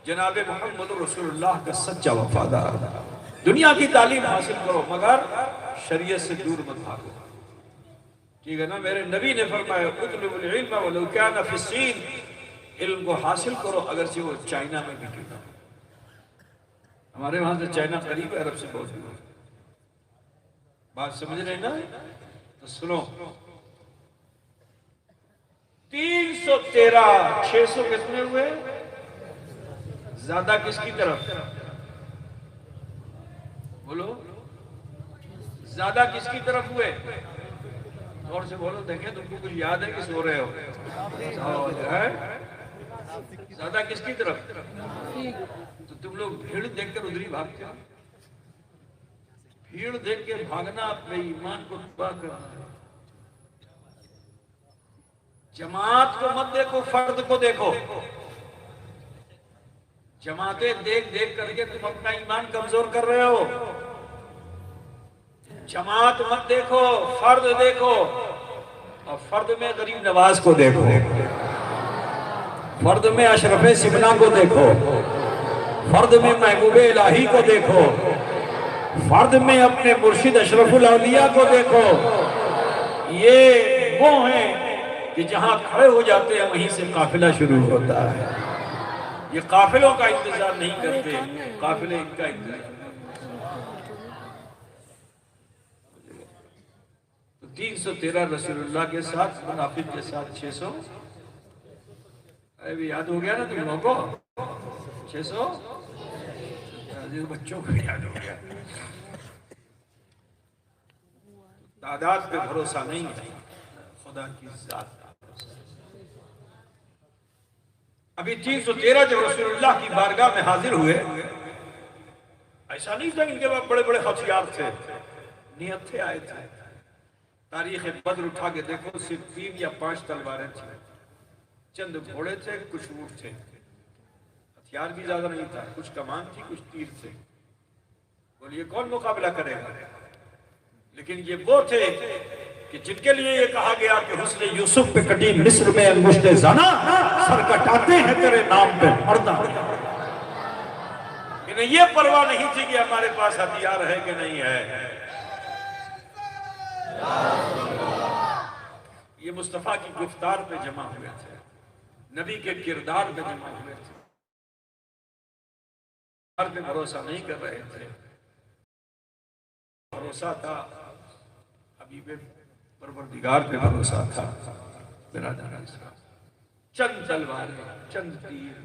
جناب محمد رسول اللہ کا سچا وفادار ہو۔ دنیا کی تعلیم حاصل کرو، مگر شریعت سے دور مت بھاگو، ٹھیک ہے نا۔ میرے نبی نے فرمایا اطلبوا العلم ولو کان فی الصین، علم کو حاصل کرو اگرچہ وہ چائنا میں بھی کیوں نہ ہو۔ ہمارے وہاں سے چائنا قریب ہے، عرب سے بہت دور ہے، بات سمجھ رہے ہیں نا؟ تو سنو، 313، 600 کتنے ہوئے؟ زیادہ کس کی طرف؟ بولو، زیادہ کس کی طرف ہوئے؟ اور سے بولو، دیکھیں تم کو کچھ یاد ہے کہ سو رہے ہو؟ زیادہ کس کی طرف؟ تو تم لوگ بھیڑ دیکھ کر ادھر ہی بھاگتے ہو۔ بھیڑ دیکھ کے بھاگنا اپنے ایمان کو تباہ کرنا ہے۔ جماعت کو مت دیکھو، فرد کو دیکھو۔ جماعتیں دیکھ دیکھ کر کے تم اپنا ایمان کمزور کر رہے ہو۔ جماعت مت دیکھو، فرد دیکھو، اور فرد میں غریب نواز کو دیکھو، فرد میں اشرف سمنا کو دیکھو، فرد میں محبوب الہی کو دیکھو، فرد میں اپنے مرشد اشرف الاولیاء کو دیکھو۔ یہ وہ ہیں کہ جہاں کھڑے ہو جاتے ہیں وہیں سے قافلہ شروع ہوتا ہے۔ یہ قافلوں کا انتظار نہیں کرتے، قافلے ان کا انتظار۔ 313 رسول اللہ کے ساتھ، منافق کے ساتھ 600۔ ابھی یاد ہو گیا نا تم لوگوں کو؟ 600 بچوں کو یاد ہو گیا۔ تعداد پہ بھروسہ نہیں ہے، خدا کی ذات کا بھروسہ۔ ابھی 313 جب رسول اللہ کی بارگاہ میں حاضر ہوئے، ایسا نہیں تھا ان کے پاس بڑے بڑے ہتھیار تھے، نیت سے آئے تھے۔ تاریخ بدر اٹھا کے دیکھو، صرف 3 یا 5 تلواریں تھیں، چند گھوڑے تھے، کچھ اونٹ تھے، ہتھیار بھی زیادہ نہیں تھا، کچھ کمان تھی، کچھ تیر تھے۔ بولیے کون مقابلہ کرے گا؟ لیکن یہ وہ تھے کہ جن کے لیے یہ کہا گیا کہ حسن یوسف پہ کٹی مصر میں انگشت زنا، سر کٹاتے ہیں تیرے نام پہ مردہ۔ انہیں یہ پرواہ نہیں تھی کہ ہمارے پاس ہتھیار ہے کہ نہیں ہے۔ یہ مصطفیٰ کی گفتار پہ جمع ہوئے تھے، نبی کے کردار پہ جمع ہوئے تھے، ہر پہ بھروسہ نہیں کر رہے تھے۔ بھروسہ تھا حبیب پروردگار پہ بھروسہ تھا۔ برادران اسلام، چند تلواریں، چند تیر،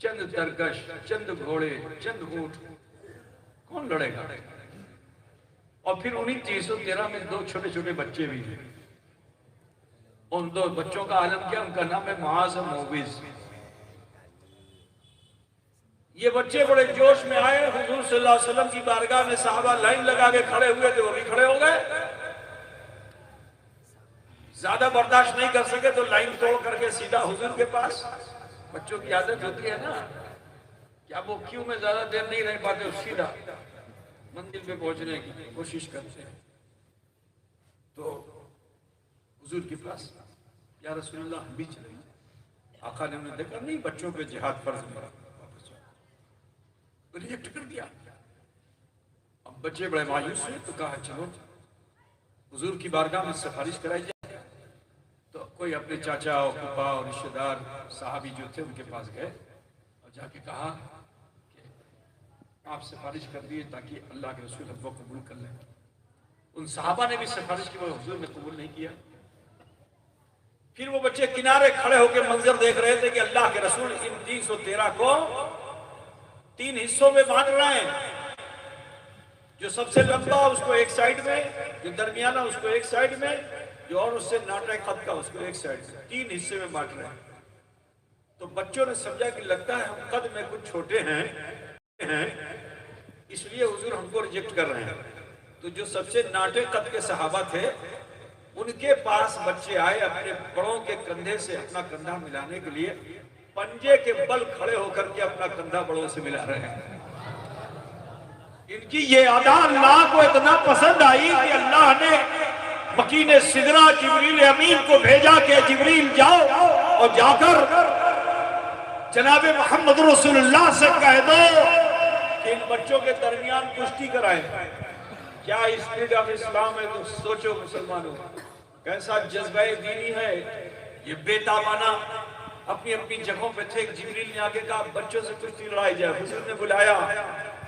چند ترکش، چند گھوڑے، چند اونٹ، کون لڑے گا؟ اور پھر انہی 313 میں 2 چھوٹے چھوٹے بچے بھی ہیں۔ ان 2 بچوں کا عالم کیا؟ ان کا نام ہے معاذ و موبز۔ یہ بچے بڑے جوش میں آئے، حضور صلی اللہ علیہ وسلم کی بارگاہ میں صحابہ لائن لگا کے کھڑے ہوئے تھے، وہ بھی کھڑے ہو گئے۔ زیادہ برداشت نہیں کر سکے تو لائن توڑ کر کے سیدھا حضور کے پاس۔ بچوں کی عادت ہوتی ہے نا کہ اب وہ کیوں میں زیادہ دیر نہیں رہ پاتے، سیدھا منزل پہ پہنچنے کی کوشش کرتے ہیں۔ تو حضور کے پاس، یا رسول اللہ ہم بھی چلیں گے۔ آقا نے انہیں دیکھا، نہیں بچوں پہ جہاد فرض ہے، واپس جاؤ۔ تو ریجیکٹ کر دیا۔ اب بچے بڑے مایوس ہوئے تو کہا چلو حضور کی بارگاہ میں سفارش کرائی جائے۔ تو تو کوئی اپنے چاچا اور پھپھا اور رشتہ دار صحابی جو تھے ان کے پاس گئے اور جا کے کہا کہ آپ سفارش کر دیے تاکہ اللہ کے رسول ہم کو قبول کر لیں. ان صحابہ نے بھی سفارش کی، حضور نے قبول نہیں کیا. پھر وہ بچے کنارے کھڑے ہو کے منظر دیکھ رہے تھے کہ اللہ کے رسول ان 313 کو 3 حصوں میں بانٹ رہے ہیں. جو سب سے لمبا اس کو ایک سائیڈ میں، جو درمیانہ اس کو ایک سائیڈ میں، جو اور اس سے ناٹے خط کا اس کو ایک سائیڈ میں، 3 حصے میں بانٹ رہے ہیں. تو بچوں نے سمجھا کہ لگتا ہے ہم قد میں کچھ چھوٹے ہیں اس لیے حضور ہم کو ریجیکٹ کر رہے ہیں. تو جو سب سے ناٹے قد کے صحابہ تھے ان کے پاس بچے آئے، اپنے بڑوں کے کندھے سے اپنا کندھا ملانے کے لیے پنجے کے بل کھڑے ہو کر کے اپنا کندھا بڑوں سے ملا رہے ہیں. ان کی یہ ادا اللہ کو اتنا پسند آئی کہ اللہ نے مکین سدرہ جبریل امین کو بھیجا کہ جبریل جاؤ اور جا کر جناب محمد رسول اللہ سے کہہ دو کہ ان بچوں کے درمیان کشتی کرائیں. کیا اسپرٹ آف اسلام ہے؟ تو سوچو مسلمانوں، کیسا جذبہ دینی ہے یہ. بے تابانہ اپنی اپنی جگہوں پہ تھے. جبریل نے آگے کہا بچوں سے کشتی لڑائی جائے. حضور نے بلایا،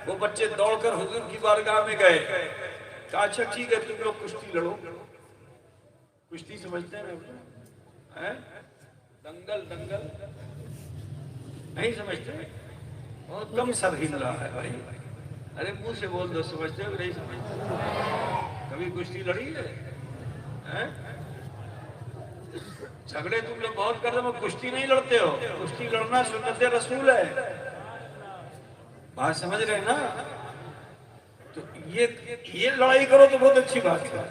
وہ بچے دوڑ کر حضور کی بارگاہ میں گئے. کہا اچھا ٹھیک ہے تم لوگ کشتی لڑو. کشتی سمجھتے ہیں؟ دنگل دنگل نہیں سمجھتے؟ بہت کم سر ہل رہا ہے بھائی. ارے منہ سے بول دو، سمجھتے ہو نہیں سمجھتے؟ کبھی کشتی لڑی ہے؟ جھگڑے تم لوگ بہت کر رہے ہو، کشتی نہیں لڑتے ہو. کشتی لڑنا سنت رسول ہے. بات سمجھ رہے ہیں نا؟ تو یہ لڑائی کرو تو بہت اچھی بات ہے،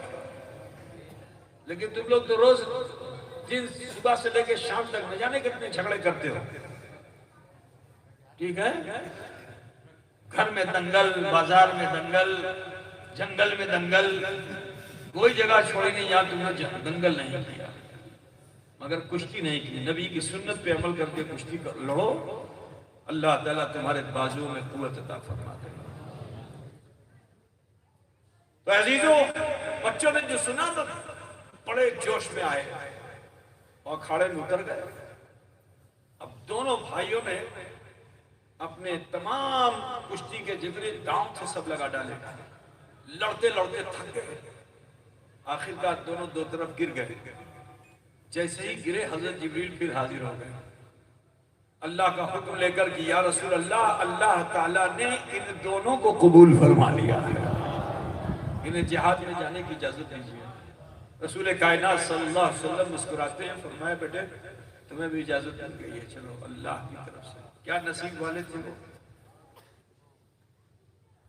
لیکن تم لوگ تو روز دن صبح سے لے کے شام تک نہ جانے کتنے جھگڑے کرتے ہو. ٹھیک ہے، گھر میں دنگل، بازار میں دنگل، جنگل میں دنگل، کوئی جگہ چھوڑی نہیں جہاں تم نے دنگل نہیں کیا، مگر کشتی نہیں کی. نبی کی سنت پہ عمل کر کے کشتی لڑو، اللہ تعالیٰ تمہارے بازو میں قوت عطا فرما دے. تو عزیزو، بچوں نے جو سنا تو بڑے جوش میں آئے اور کھاڑے میں اتر گئے. اب دونوں بھائیوں نے اپنے تمام کشتی کے جتنے داؤں تھے سب لگا ڈالے. لڑتے لڑتے تھک گئے. آخرکار دونوں دو طرف گر گئے. جیسے ہی گرے حضرت جبریل پھر حاضر ہو گئے اللہ کا حکم لے کر کہ یا رسول اللہ، اللہ تعالیٰ نے ان دونوں کو قبول فرما لیا ہے، انہیں جہاد میں جانے کی اجازت دیجیے. رسول کائنات صلی اللہ علیہ وسلم مسکراتے ہیں، فرمایا بیٹے تمہیں بھی اجازت مل گئی ہے، چلو اللہ کی طرف سے. کیا نصیب والے تھے وہ.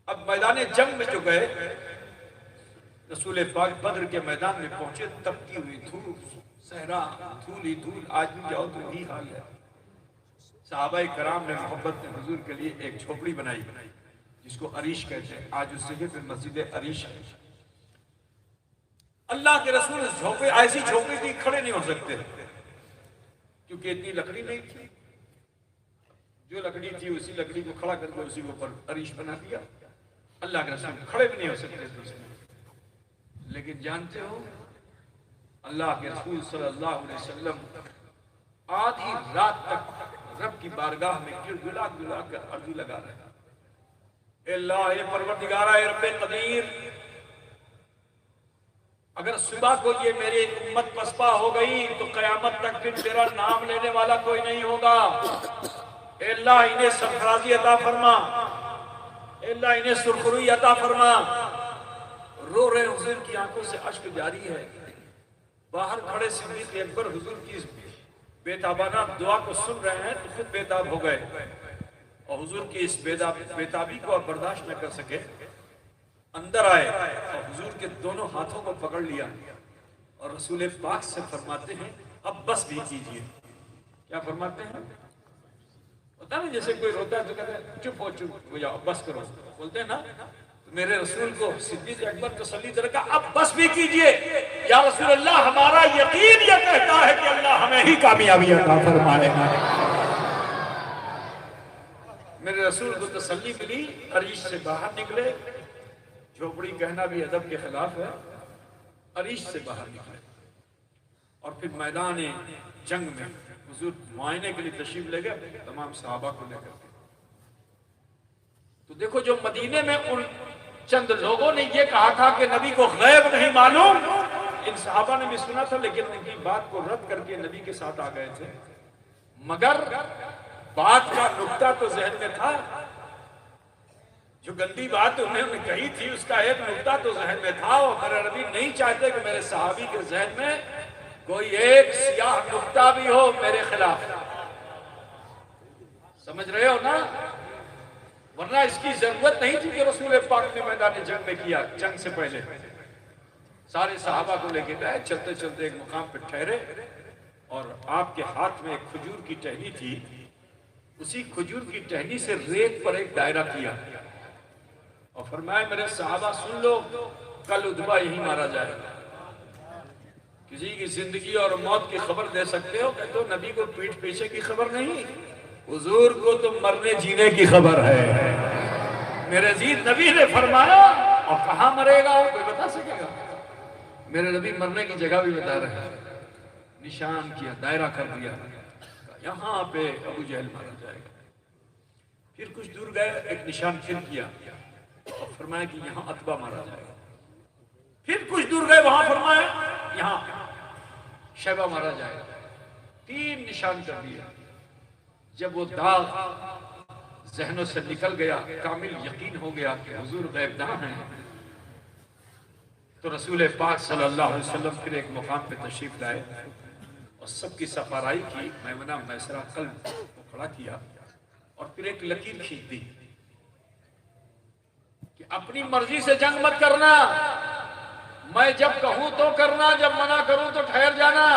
اب میدان جنگ میں جو گئے، رسول پاک بدر کے میدان میں پہنچے. تپتی ہوئی دھوپ، صحرا، دھول ہی دھول. آج بھی جاؤ تو یہی حال ہے. صحابہ کرام نے محبت میں حضور کے لیے ایک جھوپڑی بنائی جس کو عریش کہتے ہیں. آج اس جگہ پہ مسجد عریش ہے. اللہ کے رسول اس جھوپڑی، ایسی جھوپڑی تھی کھڑے نہیں ہو سکتے کیونکہ اتنی لکڑی نہیں تھی. جو لکڑی تھی اسی لکڑی کو کھڑا کر کے اسی کے اوپر عریش بنا دیا. اللہ کے رسول کھڑے بھی نہیں ہو سکتے تھے اس میں. لیکن جانتے ہو اللہ کے رسول صلی اللہ علیہ وسلم آدھی رات تک رب کی بارگاہ میں گڑ گڑا کر عرضی لگا رہے ہیں. اے اللہ، اے پروردگارہ، اے رب قدیر، اگر صبح کو یہ میری امت پسپا ہو گئی تو قیامت تک پھر تیرا نام لینے والا کوئی نہیں ہوگا. اے اللہ انہیں سرفرازی عطا فرما، اے اللہ انہیں سرخروئی عطا فرما. رو رہے حضور کی آنکھوں سے اشک جاری ہے. باہر کھڑے صدیق اکبر حضور کی بے تابانہ دعا کو سن رہے ہیں تو خود بے تاب ہو گئے اور حضور کی اس بے تابی کو اب برداشت نہ کر سکے. اندر آئے اور حضور کے دونوں ہاتھوں کو پکڑ لیا اور رسول پاک سے فرماتے ہیں اب بس بھی کیجئے. کیا فرماتے ہیں؟ ہوتا ہے نا جیسے کوئی روتا ہے تو کہتے ہیں چپ ہو جاؤ، بس کرو. بولتے ہیں نا، میرے رسول کو صدیق اکبر تسلی دے رہا اب بس بھی کیجئے. یا رسول اللہ، ہمارا یقین یہ کہتا ہے کہ اللہ ہمیں ہی کامیابی عطا فرمائے گا. میرے رسول کو تسلی ملی، عریش سے باہر نکلے. جھوپڑی کہنا بھی ادب کے خلاف ہے. عریش سے باہر نکلے. اور پھر میدان جنگ میں حضور معائنے کے لیے تشریف لے گئے تمام صحابہ کو لے کر کے۔ تو دیکھو جو مدینے میں ان چند لوگوں نے یہ کہا تھا کہ نبی کو غیب نہیں معلوم، ان صحابہ نے بھی سنا تھا لیکن ان کی بات کو رد کر کے نبی کے ساتھ آ گئے تھے، مگر بات کا نقطہ تو ذہن میں تھا، جو گندی بات انہوں نے کہی تھی اس کا ایک نقطہ تو ذہن میں تھا، اور میرے نبی نہیں چاہتے کہ میرے صحابی کے ذہن میں کوئی ایک سیاہ نقطہ بھی ہو میرے خلاف۔ سمجھ رہے ہو نا؟ ورنہ اس کی ضرورت نہیں تھی کہ رسول پاک نے میدان جنگ میں کیا۔ جنگ سے پہلے سارے صحابہ کو لے کے گئے، چلتے چلتے ایک مقام پہ ٹھہرے اور آپ کے ہاتھ میں ایک کھجور کی ٹہنی تھی، اسی کھجور کی ٹہنی سے ریت پر ایک دائرہ کیا اور فرمایا میرے صحابہ سن لو، کل ادبا یہی مارا جائے گا۔ کسی کی زندگی اور موت کی خبر دے سکتے ہو کہ تو نبی کو پیٹھ پیچھے کی خبر نہیں، حضور کو تو مرنے جینے کی خبر ہے۔ میرے عزیز نبی نے فرمایا، اور کہاں مرے گا وہ کوئی بتا سکے گا؟ میرے نبی مرنے کی جگہ بھی بتا رہے ہیں، نشان کیا، دائرہ کر دیا، یہاں پہ ابو جہل مارا جائے گا۔ پھر کچھ دور گئے، ایک نشان پھر کیا اور فرمایا کہ یہاں عتبہ مارا جائے گا۔ پھر کچھ دور گئے، وہاں فرمایا یہاں شیبہ مارا جائے گا۔ 3 نشان کر دیا۔ جب وہ داغ ذہنوں سے نکل گیا، کامل یقین ہو گیا کہ حضور غیب دان ہیں، تو رسول پاک صلی اللہ علیہ وسلم پھر ایک مقام پہ تشریف لائے اور سب کی سفارائی کی، میمنہ میسرہ قلب کو کھڑا کیا اور پھر ایک لکیر کھینچ دی کہ اپنی مرضی سے جنگ مت کرنا، میں جب کہوں تو کرنا، جب منع کروں تو ٹھہر جانا۔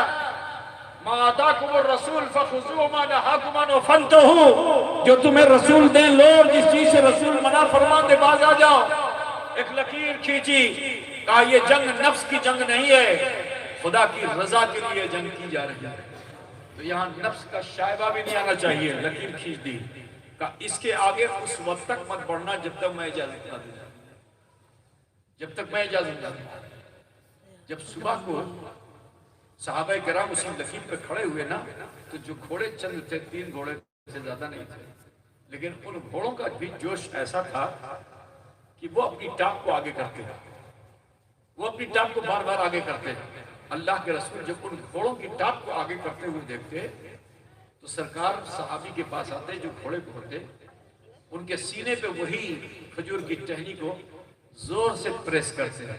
ما آتاکم الرسول فخذوہ وما نہاکم عنہ فانتہوا، جو تمہیں رسول دیں لو، جس چیز سے رسول منع فرمان دے باز آ جاؤ۔ ایک لکیر کھینچی، کہا یہ جنگ نفس کی جنگ نہیں ہے، خدا کی رضا کے لیے جنگ کی جا رہی ہے۔ تو یہاں نفس کا شائبہ بھی نہیں آنا چاہیے، لکیر کھینچ دی، کہا اس کے آگے اس وقت تک مت بڑھنا جب تک میں اجازت نہ دوں، جب تک میں اجازت نہ دوں۔ جب صبح کو صحابہ کرام اسی لکیر پہ کھڑے ہوئے نا، تو جو گھوڑے چند تھے، 3 گھوڑے سے زیادہ نہیں تھے، لیکن ان گھوڑوں کا بھی جوش ایسا تھا کہ وہ اپنی ٹانگ کو آگے کرتے ہیں، وہ اپنی ٹانگ کو بار بار آگے کرتے ہیں۔ اللہ کے رسول جب ان گھوڑوں کی ٹانگ کو آگے کرتے ہوئے دیکھتے تو سرکار صحابی کے پاس آتے جو گھوڑے پہ ہوتے، ان کے سینے پہ وہی کھجور کی ٹہنی کو زور سے پریس کرتے ہیں۔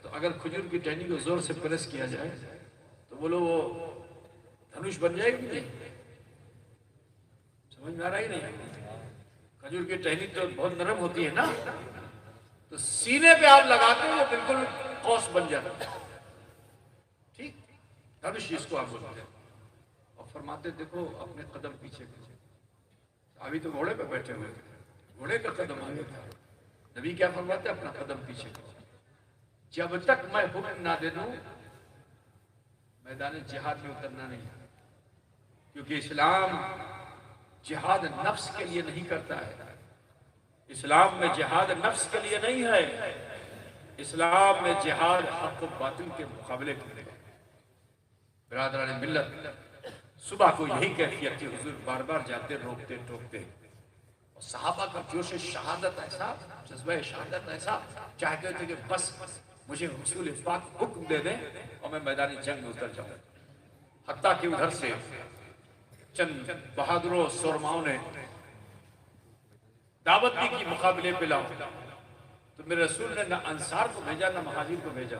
تو اگر کھجور کی ٹہنی کو زور سے پریس کیا جائے تو بولو وہ دھنوش بن جائے گی نہیں؟ سمجھ میں آ رہا ہی نہیں؟ کھجور کی ٹہنی تو بہت نرم ہوتی ہے نا، تو سینے پہ آپ لگاتے ہیں وہ بالکل قوس بن جاتا ہے، ٹھیک؟ دھنوش جس کو آپ بولتے ہیں، اور فرماتے دیکھو اپنے قدم پیچھے پیچھے۔ ابھی تو گھوڑے پہ بیٹھے ہوئے تھے، گھوڑے کا قدم آگے تھا، نبی کیا فرماتے اپنا قدم پیچھے پیچھے۔ جب تک میں حکم نہ دے دوں میدان جہاد میں اترنا نہیں، کیونکہ اسلام جہاد نفس کے لیے نہیں کرتا ہے، اسلام میں جہاد نفس کے لیے نہیں ہے، اسلام میں جہاد حق و باطل کے مقابلے کے لیے۔ برادران ملت، صبح کو یہی کیفیت تھی، حضور بار بار جاتے، روکتے ٹوکتے، اور صحابہ کا جوش شہادت ایسا، جذبہ شہادت ایسا، چاہتے تھے کہ بس مجھے رسول پاک حکم دے دیں اور میں میدان جنگ میں اتر جاؤں۔ حتیٰ کہ ادھر سے چند بہادروں سورماؤں نے دعوت دی کہ مقابلے پہ لاؤ، تو میرے رسول نے نہ انصار کو بھیجا نہ مہاجر کو بھیجا،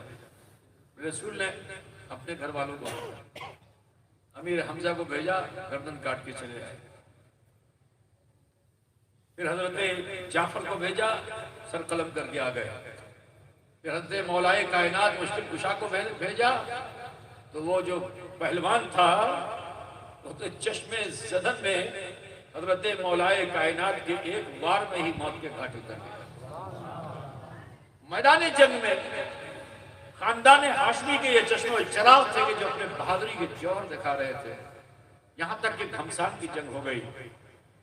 میرے رسول نے اپنے گھر والوں کو، امیر حمزہ کو بھیجا، گردن کاٹ کے چلے آئے، پھر حضرت جعفر کو بھیجا، سر قلم کر کے آ گئے، پھر حضرت مولائے کائنات مشکل کشا کو بھیجا، تو وہ جو پہلوان تھا وہ تو چشمے زدن میں حضرت مولائے کائنات کے ایک وار میں ہی موت کے گھاٹ اتر گیا۔ میدان جنگ میں خاندان ہاشمی کے یہ چشم و چراغ تھے کہ جو اپنے بہادری کے جوہر دکھا رہے تھے، یہاں تک کہ گھمسان کی جنگ ہو گئی،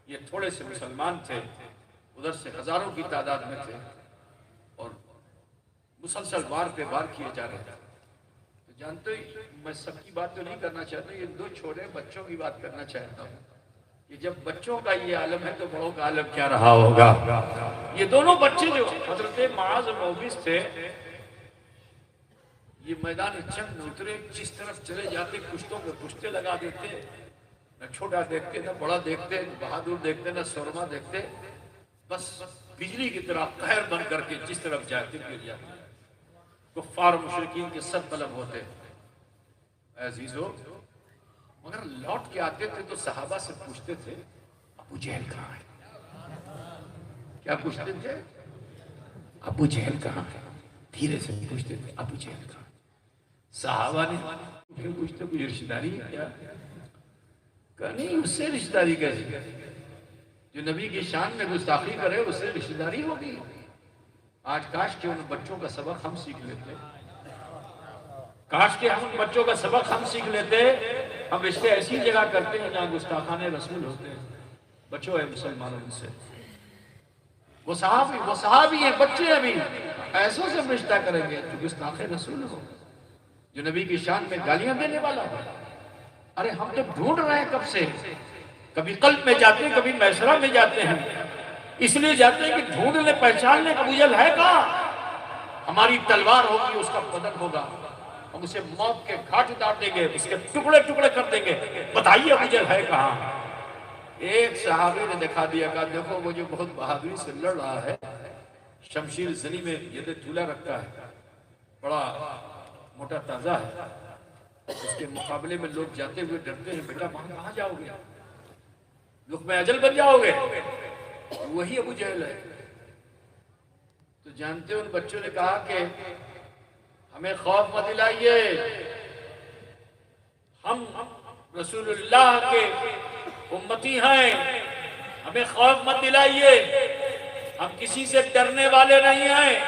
یہ تھوڑے سے مسلمان تھے، ادھر سے ہزاروں کی تعداد میں تھے، اور مسلسل وار پہ وار کیے جا رہے تھے۔ جانتے ہو میں سب کی بات تو نہیں کرنا چاہتا، یہ دو چھوٹے بچوں کی بات کرنا چاہتا ہوں کہ جب بچوں کا یہ عالم ہے تو بڑوں کا عالم کیا رہا ہوگا۔ یہ دونوں بچے جو حضرت معاذ اور موبس تھے، یہ میدان جنگ میں اترے، جس طرف چلے جاتے کشتوں کو کشتے لگا دیتے، نہ چھوٹا دیکھتے نہ بڑا دیکھتے، نہ بہادر دیکھتے نہ سورما دیکھتے، بس بجلی کی طرح قہر بن کر کے جس طرف جاتے گر جاتے، کفار مشرکین کے سر بلند ہوتے۔ عزیزو مگر لوٹ کے آتے تھے تو صحابہ سے پوچھتے تھے ابو جہل کہاں ہے؟ کیا پوچھتے تھے؟ ابو جہل کہاں ہے؟ دھیرے سے پوچھتے تھے ابو جہل کہاں ہے؟ صحابہ نے پھر پوچھتے کوئی رشتہ داری ہے کیا؟ کہا نہیں، اس سے رشتہ داری کیسی؟ جو نبی کی شان میں گستاخی کرے اس سے رشتہ داری ہوگی۔ آج کاش کہ ان بچوں کا سبق ہم سیکھ لیتے، کاش کہ ہم بچوں کا سبق ہم سیکھ لیتے۔ ہم رشتے ایسی جگہ کرتے ہیں جہاں گستاخانے رسول ہوتے ہیں۔ بچوں ہے مسلمانوں سے، وہ صحابی ہیں، بچے ابھی ایسوں سے رشتہ کریں گے تو گستاخ رسول ہو، جو نبی کی شان میں گالیاں دینے والا ہو۔ ارے ہم تو ڈھونڈ رہے ہیں کب سے، کبھی قلب میں جاتے ہیں کبھی میسرہ میں جاتے ہیں، اس لیے جاتے ہیں کہ ڈھونڈ لیں، پہچان لیں کہ ابو جہل ہے کہاں۔ ہماری تلوار ہوگی، اس کا بدن ہوگا، ہم اسے موت کے گھاٹ اتار دیں گے، اس کے ٹکڑے ٹکڑے کر دیں گے، بتائیے ابو جہل ہے کہاں۔ ایک صحابی نے دکھا دیا، کہا دیکھو وہ جو بہت بہادری سے لڑ رہا ہے، شمشیر زنی میں ید طولہ رکھتا ہے، بڑا موٹا تازہ ہے، اس کے مقابلے میں لوگ جاتے ہوئے ڈرتے ہیں، بیٹا وہاں کہاں جاؤ گے، لقم اجل بن جاؤ گے، وہی ابو جہل ہے۔ تو جانتے ان بچوں نے کہا کہ ہمیں خوف مت دلائیے، ہم رسول اللہ کے امتی ہیں، ہمیں خوف مت دلائیے، ہم کسی سے ڈرنے والے نہیں ہیں،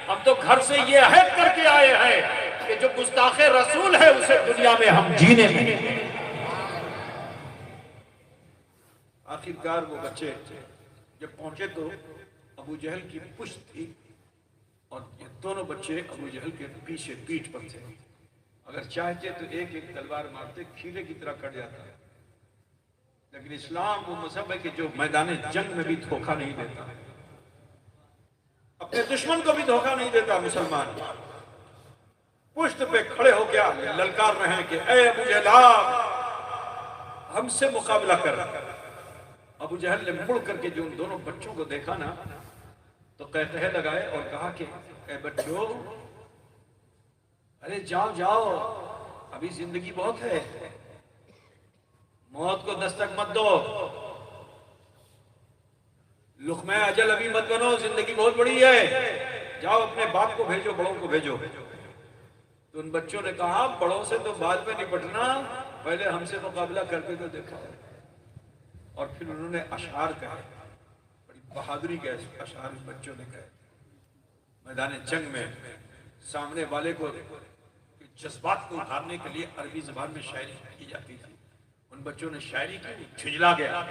ہم تو گھر سے یہ عہد کر کے آئے ہیں کہ جو گستاخ رسول ہے اسے دنیا میں ہم جینے دیں گے۔ آخرکار وہ بچے جب پہنچے تو ابو جہل کی پشت تھی اور یہ دونوں بچے ابو جہل کے پیچھے پیٹھ پر تھے، اگر چاہتے تو ایک ایک تلوار مارتے کھیرے کی طرح کٹ جاتا ہے، لیکن اسلام وہ مذہب ہے کہ جو میدان جنگ میں بھی دھوکہ نہیں دیتا، اپنے دشمن کو بھی دھوکہ نہیں دیتا۔ مسلمان پشت پہ کھڑے ہو گیا للکار رہے ہیں کہ اے ابو جہل ہم سے مقابلہ کر۔ ابو جہل نے مڑ کر کے جو ان دونوں بچوں کو دیکھا نا تو قہقہے لگائے اور کہا کہ اے بچوں، ارے جاؤ جاؤ، ابھی زندگی بہت ہے، موت کو دستک مت دو، لقمہ اجل ابھی مت بنو، زندگی بہت بڑی ہے، جاؤ اپنے باپ کو بھیجو، بڑوں کو بھیجو۔ تو ان بچوں نے کہا بڑوں سے تو بعد میں نپٹنا، پہلے ہم سے مقابلہ کرتے تو دیکھا۔ اور پھر انہوں نے اشعار کہے، بڑی بہادری کے اشعار ان بچوں نے کہے۔ میدان جنگ میں سامنے والے کو جذبات کو ابھارنے کے لیے عربی زبان میں شاعری کی جاتی تھی، ان بچوں نے شاعری کی، جھنجلا گیا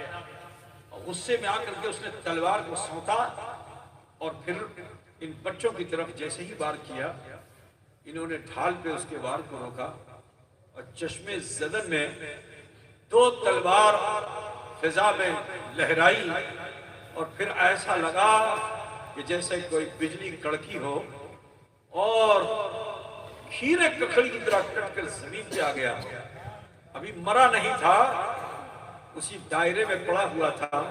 اور غصے میں آ کر کے اس نے تلوار کو سونتا اور پھر ان بچوں کی طرف جیسے ہی وار کیا، انہوں نے ڈھال پہ اس کے وار کو روکا اور چشمے زدن میں دو تلوار فضا میں لہرائی اور پھر ایسا لگا کہ جیسے کوئی بجلی کڑکی ہو اور کھیرے ککڑی کی طرح کٹ کر زمین پہ آ گیا۔ ابھی مرا نہیں تھا، اسی دائرے میں پڑا ہوا تھا،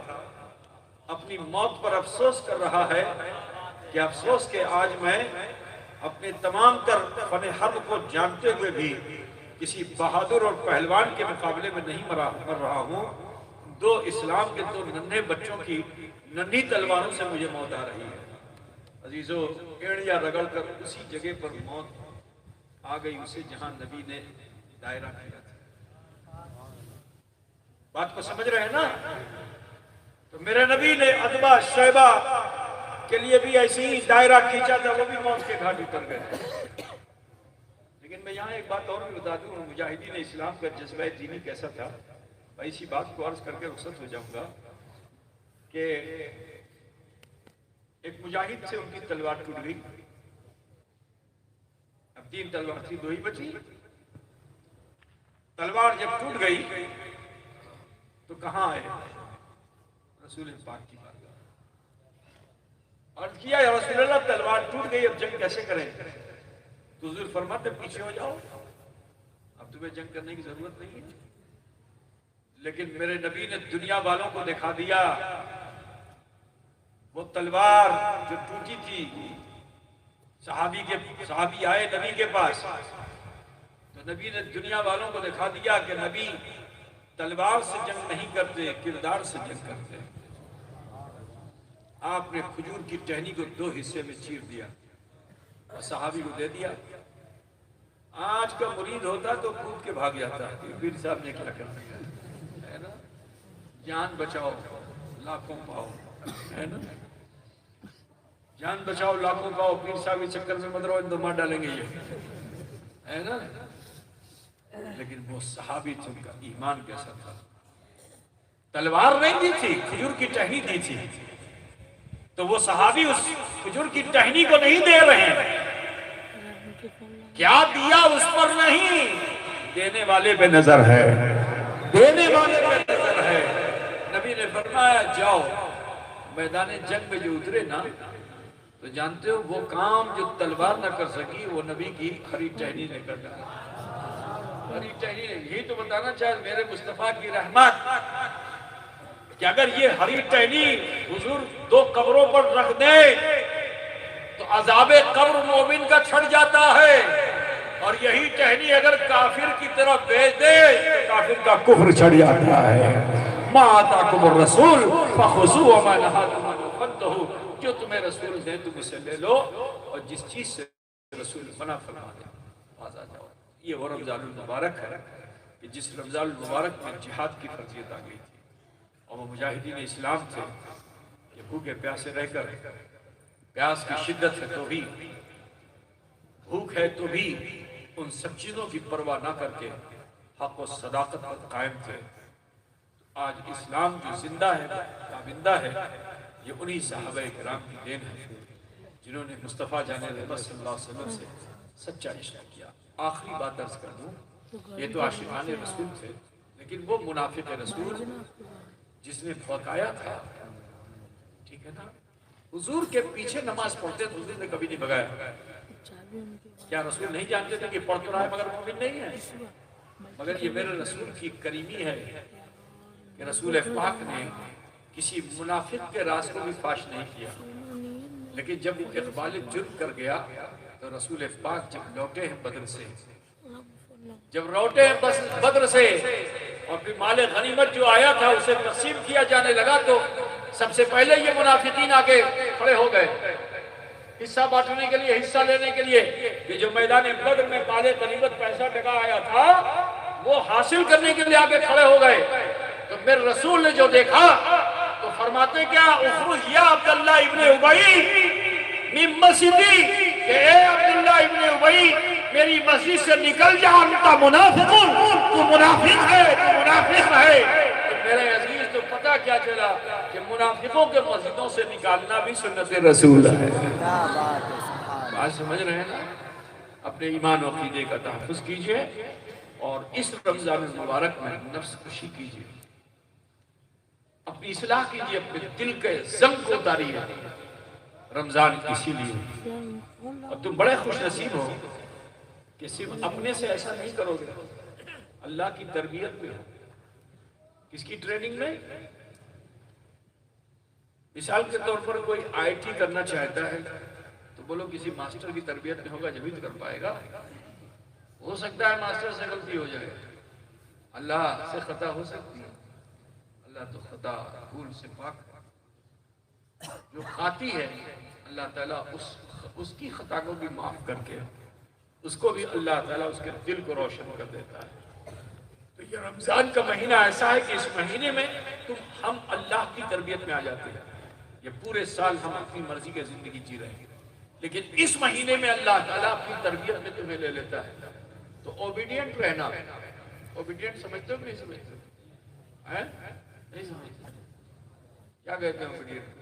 اپنی موت پر افسوس کر رہا ہے کہ افسوس کہ آج میں اپنے تمام تر فن حرب کو جانتے ہوئے بھی کسی بہادر اور پہلوان کے مقابلے میں نہیں مر رہا ہوں، دو اسلام کے دو ننھے بچوں کی ننھی تلواروں سے مجھے موت آ رہی ہے۔ عزیزو ایڑیاں رگڑ کر اسی جگہ پر موت آ گئی اسے جہاں نبی نے دائرہ کیا تھا۔ بات کو سمجھ رہے ہیں نا؟ تو میرے نبی نے عتبہ شیبہ کے لیے بھی ایسی ہی دائرہ کھینچا تھا، وہ بھی موت کے گھاٹ اتر گئے۔ لیکن میں یہاں ایک بات اور بھی بتا دوں، مجاہدین اسلام کا جذبہ دینی کیسا تھا، میں اسی بات کو عرض کر کے رخصت ہو جاؤں گا کہ ایک مجاہد سے ان کی تلوار ٹوٹ گئی، اب 3 تلوار تھی، 2 ہی بچی۔ تلوار جب ٹوٹ گئی تو کہاں آئے؟ رسول پاک کی بات عرض کیا یا رسول اللہ تلوار ٹوٹ گئی، اب جنگ کیسے کریں؟ تو حضور فرماتے پیچھے ہو جاؤ، اب تمہیں جنگ کرنے کی ضرورت نہیں ہے۔ لیکن میرے نبی نے دنیا والوں کو دکھا دیا وہ تلوار جو ٹوٹی تھی۔ صحابی آئے نبی کے پاس تو نبی نے دنیا والوں کو دکھا دیا کہ نبی تلوار سے جنگ نہیں کرتے، کردار سے جنگ کرتے۔ آپ نے کھجور کی ٹہنی کو 2 حصے میں چیر دیا اور صحابی کو دے دیا۔ آج کا مرید ہوتا تو کود کے بھاگ جاتا ہے، پیر صاحب نے کیا کرنا ہے نا، جان بچاؤ لاکھوں پاؤ، ہے نا، جان بچاؤ لاکھوں پاؤ، پیر صاحب کے چکر میں مت رہو، ان تو مار ڈالیں گے یہ، ہے نا۔ لیکن وہ صحابی تھے، ان کا ایمان کیسا تھا۔ تلوار نہیں دی تھی، کھجور کی ٹہنی دی تھی، تو وہ صحابی اس کھجور کی ٹہنی کو نہیں دے رہے ہیں، کیا دیا اس پر نہیں، دینے والے پہ نظر ہے، دینے والے پہ نظر ہے۔ نبی نے فرمایا جاؤ میدان جنگ میں جو اترے نا، تو جانتے ہو وہ کام جو تلوار نہ کر سکی وہ نبی کی ہری ٹہنی نے کر ڈالا۔ ہری ٹہنی نے، یہی تو بتانا چاہے میرے مصطفیٰ کی رحمت کہ اگر یہ ہری ٹہنی حضور 2 قبروں پر رکھ دے تو عذاب قبر مومن کا چھڑ جاتا ہے، اور یہی ٹہنی اگر کافر کی طرف بھیج دے تو کافر کا کفر چھڑ جاتا ہے۔ ما آتاکم الرسول فخذوہ وما نہاکم عنہ فانتہوا، جو تمہیں رسول دیں تم اسے لے لو، اور جس چیز سے رسول منع فرما دے باز آ جاؤ۔ یہ وہ رمضان المبارک ہے کہ جس رمضان المبارک میں جہاد کی فرضیت آ گئی تھی، اور وہ مجاہدین اسلام تھے کہ بھوکے پیاسے رہ کر، پیاس کی شدت ہے تو بھی، بھوک ہے تو بھی ان سب چیزوں کی پرواہ نہ کر کے حق و صداقت پر قائم تھے۔ آج اسلام جو زندہ ہے، تابندہ ہے، یہ انہی صحابہ کرام کی دین ہے جنہوں نے مصطفیٰ جان رحمت صلی اللہ علیہ وسلم سے سچا عشق کیا۔ آخری بات عرض کر دوں، یہ تو عاشقان رسول تھے، لیکن وہ منافق رسول جس نے بھڑکایا تھا، ٹھیک ہے نا، حضور کے پیچھے نماز پڑھتے تو حضور نے کبھی نہیں بھگایا۔ کیا رسول نہیں جانتے تھے کہ پڑھ تو رہا ہے مگر مومن نہیں ہے؟ مگر یہ میرے رسول کی کریمی ہے کہ رسول پاک نے کسی منافق کے راز کو بھی فاش نہیں کیا۔ لیکن جب وہ اقبال جرم کر گیا تو رسول پاک جب لوٹے ہیں بدر سے، بدر سے اور پھر مال غنیمت جو آیا تھا اسے تقسیم کیا جانے لگا، تو سب سے پہلے یہ منافقین آگے کھڑے ہو گئے حصہ بانٹنے کے لیے، حصہ لینے کے لیے، کہ جو میدان بدر میں مال غنیمت پیسہ ٹکا آیا تھا وہ حاصل کرنے کے لیے آگے کھڑے ہو گئے۔ تو میرے رسول نے جو دیکھا تو فرماتے کیا، اخرج یا عبداللہ ابن ابی من مسجدی، کہ اے عبداللہ ابن ابی میری مسجد سے نکل جا، انت منافق، تو منافق ہے، تو منافق ہے۔ تو میرے عزیز تو پتہ کیا چلا کہ منافقوں کے مسجدوں سے نکالنا بھی سنت رسول ہے۔ بات سمجھ رہے ہیں نا؟ اپنے ایمان و عقیدے کا تحفظ کیجئے، اور اس رمضان المبارک میں نفس کشی کیجئے، اپنی اصلاح کیجئے، اپنے دل کے زنگ کو اتاریے۔ رمضان اسی لیے، اور تم بڑے خوش نصیب ہو کہ صرف اپنے سے ایسا نہیں کرو گے، اللہ کی تربیت میں ہو۔ کس کی ٹریننگ میں؟ مثال کے طور پر کوئی آئی ٹی کرنا چاہتا ہے تو بولو کسی ماسٹر کی تربیت میں ہوگا جبھی تو کر پائے گا۔ ہو سکتا ہے ماسٹر سے غلطی ہو جائے، اللہ سے خطا ہو سکتی ہے، اللہ تو خطا بھول سے پاک ہے۔ جو خاطی ہے اللہ تعالیٰ اس کی خطا کو بھی معاف کر کے اس کو بھی اللہ تعالیٰ اس کے دل کو روشن کر دیتا ہے۔ تو یہ رمضان کا مہینہ ایسا ہے کہ اس مہینے میں ہم اللہ کی تربیت میں آ جاتے ہیں۔ یہ پورے سال ہم اپنی مرضی کی زندگی جی رہے ہیں، لیکن اس مہینے میں اللہ تعالیٰ اپنی تربیت میں تمہیں لے لیتا ہے۔ تو اوبیڈینٹ رہنا، اوبیڈینٹ سمجھتے ہو کہ نہیں سمجھتے؟ نہیں سمجھتے؟ کیا کہتے ہیں اوبیڈینٹ؟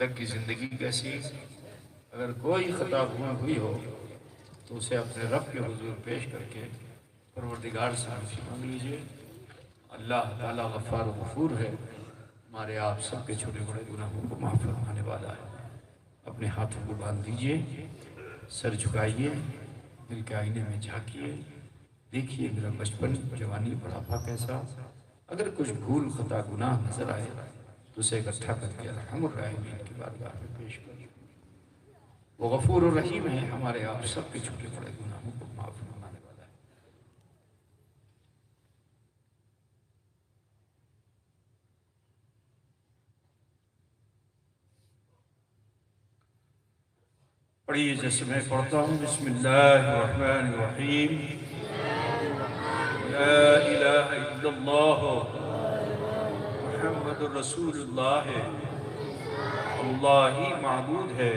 تک کی زندگی کیسی، اگر کوئی خطا ہوئی ہو تو اسے اپنے رب کے حضور پیش کر کے پروردگار سے معافی مانگ لیجیے۔ اللہ تعالیٰ غفار و غفور ہے، ہمارے آپ سب کے چھوٹے بڑے گناہوں کو معاف فرمانے والا ہے۔ اپنے ہاتھوں کو باندھ دیجیے، سر جھکائیے، دل کے آئینے میں جھانکیے، دیکھیے میرا بچپن، جوانی، بڑھاپا کیسا۔ اگر کچھ بھول خطا گناہ نظر آئے تو اسے اکٹھا کر کے ارحم الراحمین کی بارگاہ میں پیش کر۔ وہ غفور الرحیم ہے، ہمارے آپ سب کے چھوٹے بڑے گناہوں کو معاف فرمانے والا ہے۔ پڑھیے جیسے میں پڑھتا ہوں، بسم اللہ الرحمن الرحیم۔ لا الہ الا اللہ محمد رسول اللہ، اللہ ہی معبود ہے،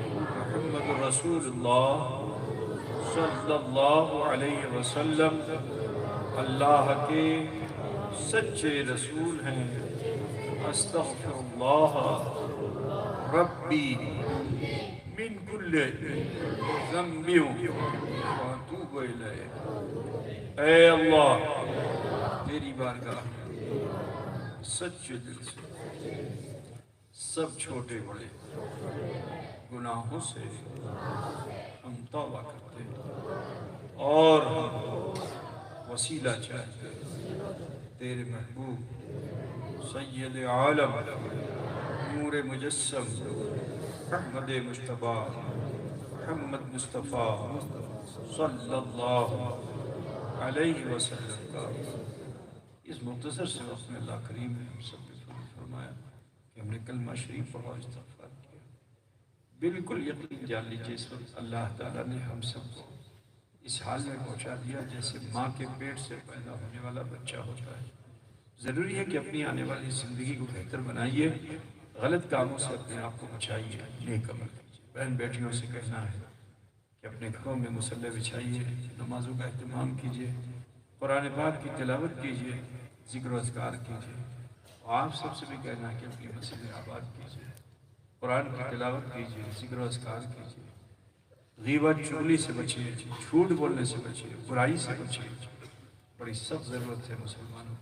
محمد رسول اللہ صلی اللہ علیہ وسلم اللہ کے سچے رسول ہیں۔ استغفر اللہ ربی من کل ذنب واتوب الیہ۔ اے اللہ، تیری بارگاہ سچے دل سے سب چھوٹے بڑے گناہوں سے ہم توبہ کرتے ہیں اور وسیلہ چاہتے ہیں تیرے محبوب سید عالم نور مجسم احمد مجتبی محمد مصطفیٰ صلی اللہ علیہ وسلم کا اس مختصر سے وقت میں اللہ کریم نے ہم سب کو فرمایا کہ ہم نے کلمہ شریف پڑھا، استغفار کیا۔ بالکل یقین جان لیجیے اس وقت اللہ تعالیٰ نے ہم سب کو اس حال میں پہنچا دیا جیسے ماں کے پیٹ سے پیدا ہونے والا بچہ ہوتا ہے۔ ضروری ہے کہ اپنی آنے والی زندگی کو بہتر بنائیے، غلط کاموں سے اپنے آپ کو بچائیے، نیک عمل کیجیے۔ بہن بیٹیوں سے کہنا ہے کہ اپنے گھروں میں مصلی بچھائیے، نمازوں کا اہتمام کیجیے، قرآن پاک کی تلاوت کیجیے، ذکر و اذکار کیجیے۔ اور آپ سب سے بھی کہنا ہے کہ اپنی مسجدیں آباد کیجیے، قرآن کی تلاوت کیجیے، ذکر و اذکار کیجیے، غیبت چغلی سے بچیے، جھوٹ بولنے سے بچیے، برائی سے بچیے۔ بڑی سخت ضرورت ہے مسلمانوں،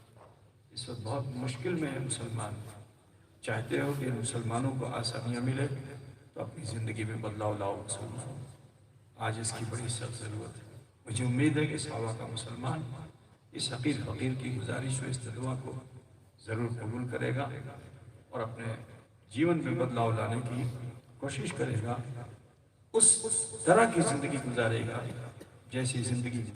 اس وقت بہت مشکل میں ہے مسلمان۔ چاہتے ہو کہ مسلمانوں کو آسانیاں ملے تو اپنی زندگی میں بدلاؤ لاؤ مسلمان، آج اس کی بڑی سخت ضرورت ہے۔ مجھے امید ہے کہ صحابہ کا مسلمان اس حقیر فقیر کی گزارش و استدعا کو ضرور قبول کرے گا اور اپنے جیون میں بدلاؤ لانے کی کوشش کرے گا، اس طرح کی زندگی گزارے گا جیسی زندگی